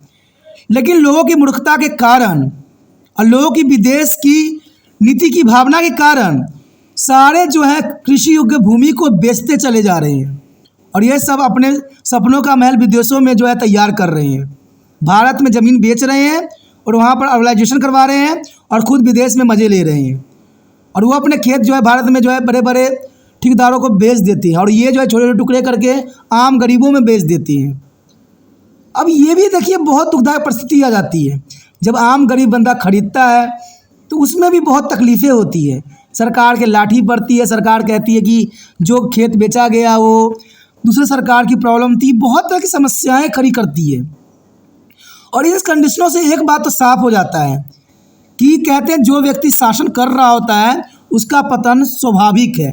Speaker 1: लेकिन लोगों की मूर्खता के कारण और लोगों की विदेश की नीति की भावना के कारण सारे जो है कृषि योग्य भूमि को बेचते चले जा रहे हैं, और ये सब अपने सपनों का महल विदेशों में जो है तैयार कर रहे हैं। भारत में ज़मीन बेच रहे हैं और वहाँ पर अर्बनाइजेशन करवा रहे हैं और ख़ुद विदेश में मज़े ले रहे हैं, और वो अपने खेत जो है भारत में जो है बड़े बड़े ठेकेदारों को बेच देते हैं, और ये जो है छोटे छोटे टुकड़े करके आम गरीबों में बेच देती हैं। अब ये भी देखिए बहुत दुखदायक परिस्थिति आ जाती है, जब आम गरीब बंदा खरीदता है तो उसमें भी बहुत तकलीफ़ें होती है। सरकार के लाठी पड़ती है, सरकार कहती है कि जो खेत बेचा गया वो दूसरे सरकार की प्रॉब्लम थी, बहुत तरह की समस्याएं खड़ी करती है। और इस कंडीशनों से एक बात तो साफ हो जाता है कि कहते हैं जो व्यक्ति शासन कर रहा होता है उसका पतन स्वाभाविक है,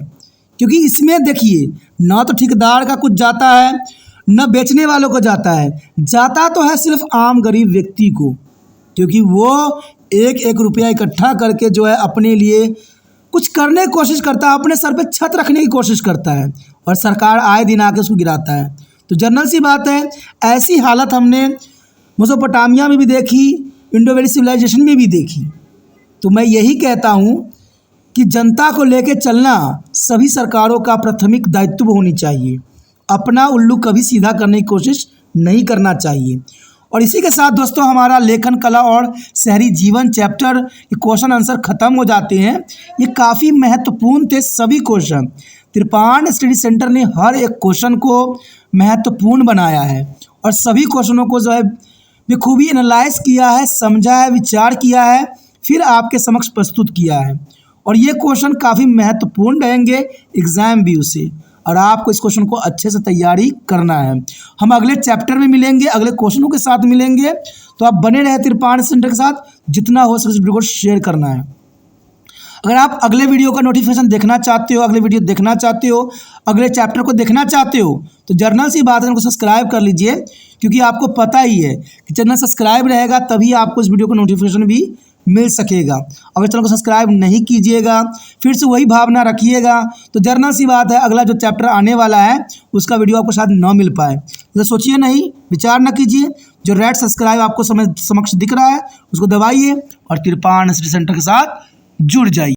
Speaker 1: क्योंकि इसमें देखिए ना तो ठेकेदार का कुछ जाता है न बेचने वालों को जाता है, जाता तो है सिर्फ आम गरीब व्यक्ति को, क्योंकि वो एक एक रुपया इकट्ठा करके जो है अपने लिए कुछ करने की कोशिश करता है, अपने सर पे छत रखने की कोशिश करता है, और सरकार आए दिन आके उसको गिराता है। तो जनरल सी बात है, ऐसी हालत हमने मेसोपोटामिया में भी देखी, इंडो वैली सिविलाइजेशन में भी देखी। तो मैं यही कहता हूँ कि जनता को लेके चलना सभी सरकारों का प्राथमिक दायित्व होनी चाहिए। अपना उल्लू कभी सीधा करने की कोशिश नहीं करना चाहिए। और इसी के साथ दोस्तों हमारा लेखन कला और शहरी जीवन चैप्टर के क्वेश्चन आंसर ख़त्म हो जाते हैं। ये काफ़ी महत्वपूर्ण थे सभी क्वेश्चन। त्रिपाण स्टडी सेंटर ने हर एक क्वेश्चन को महत्वपूर्ण बनाया है और सभी क्वेश्चनों को जो है बखूबी एनालाइज किया है, समझा है, विचार किया है, फिर आपके समक्ष प्रस्तुत किया है। और ये क्वेश्चन काफ़ी महत्वपूर्ण रहेंगे एग्ज़ाम व्यू से, और आपको इस क्वेश्चन को अच्छे से तैयारी करना है। हम अगले चैप्टर में मिलेंगे, अगले क्वेश्चनों के साथ मिलेंगे, तो आप बने रहे त्रिपाण सेंटर के साथ। जितना हो सके इस वीडियो को शेयर करना है। अगर आप अगले वीडियो का नोटिफिकेशन देखना चाहते हो, अगले वीडियो देखना चाहते हो, अगले चैप्टर को देखना चाहते हो, तो जर्नल सी बात है उनको सब्सक्राइब कर लीजिए, क्योंकि आपको पता ही है कि चैनल सब्सक्राइब रहेगा तभी आपको इस वीडियो का नोटिफिकेशन भी मिल सकेगा। अगर चैनल को सब्सक्राइब नहीं कीजिएगा, फिर से वही भावना रखिएगा, तो जर्नल सी बात है अगला जो चैप्टर आने वाला है उसका वीडियो आपको शायद न मिल पाए। तो सोचिए नहीं, विचार न कीजिए, जो रेड सब्सक्राइब आपको समक्ष दिख रहा है उसको दबाइए और त्रिपाण स्टडी सेंटर के साथ जुड़ जाइए।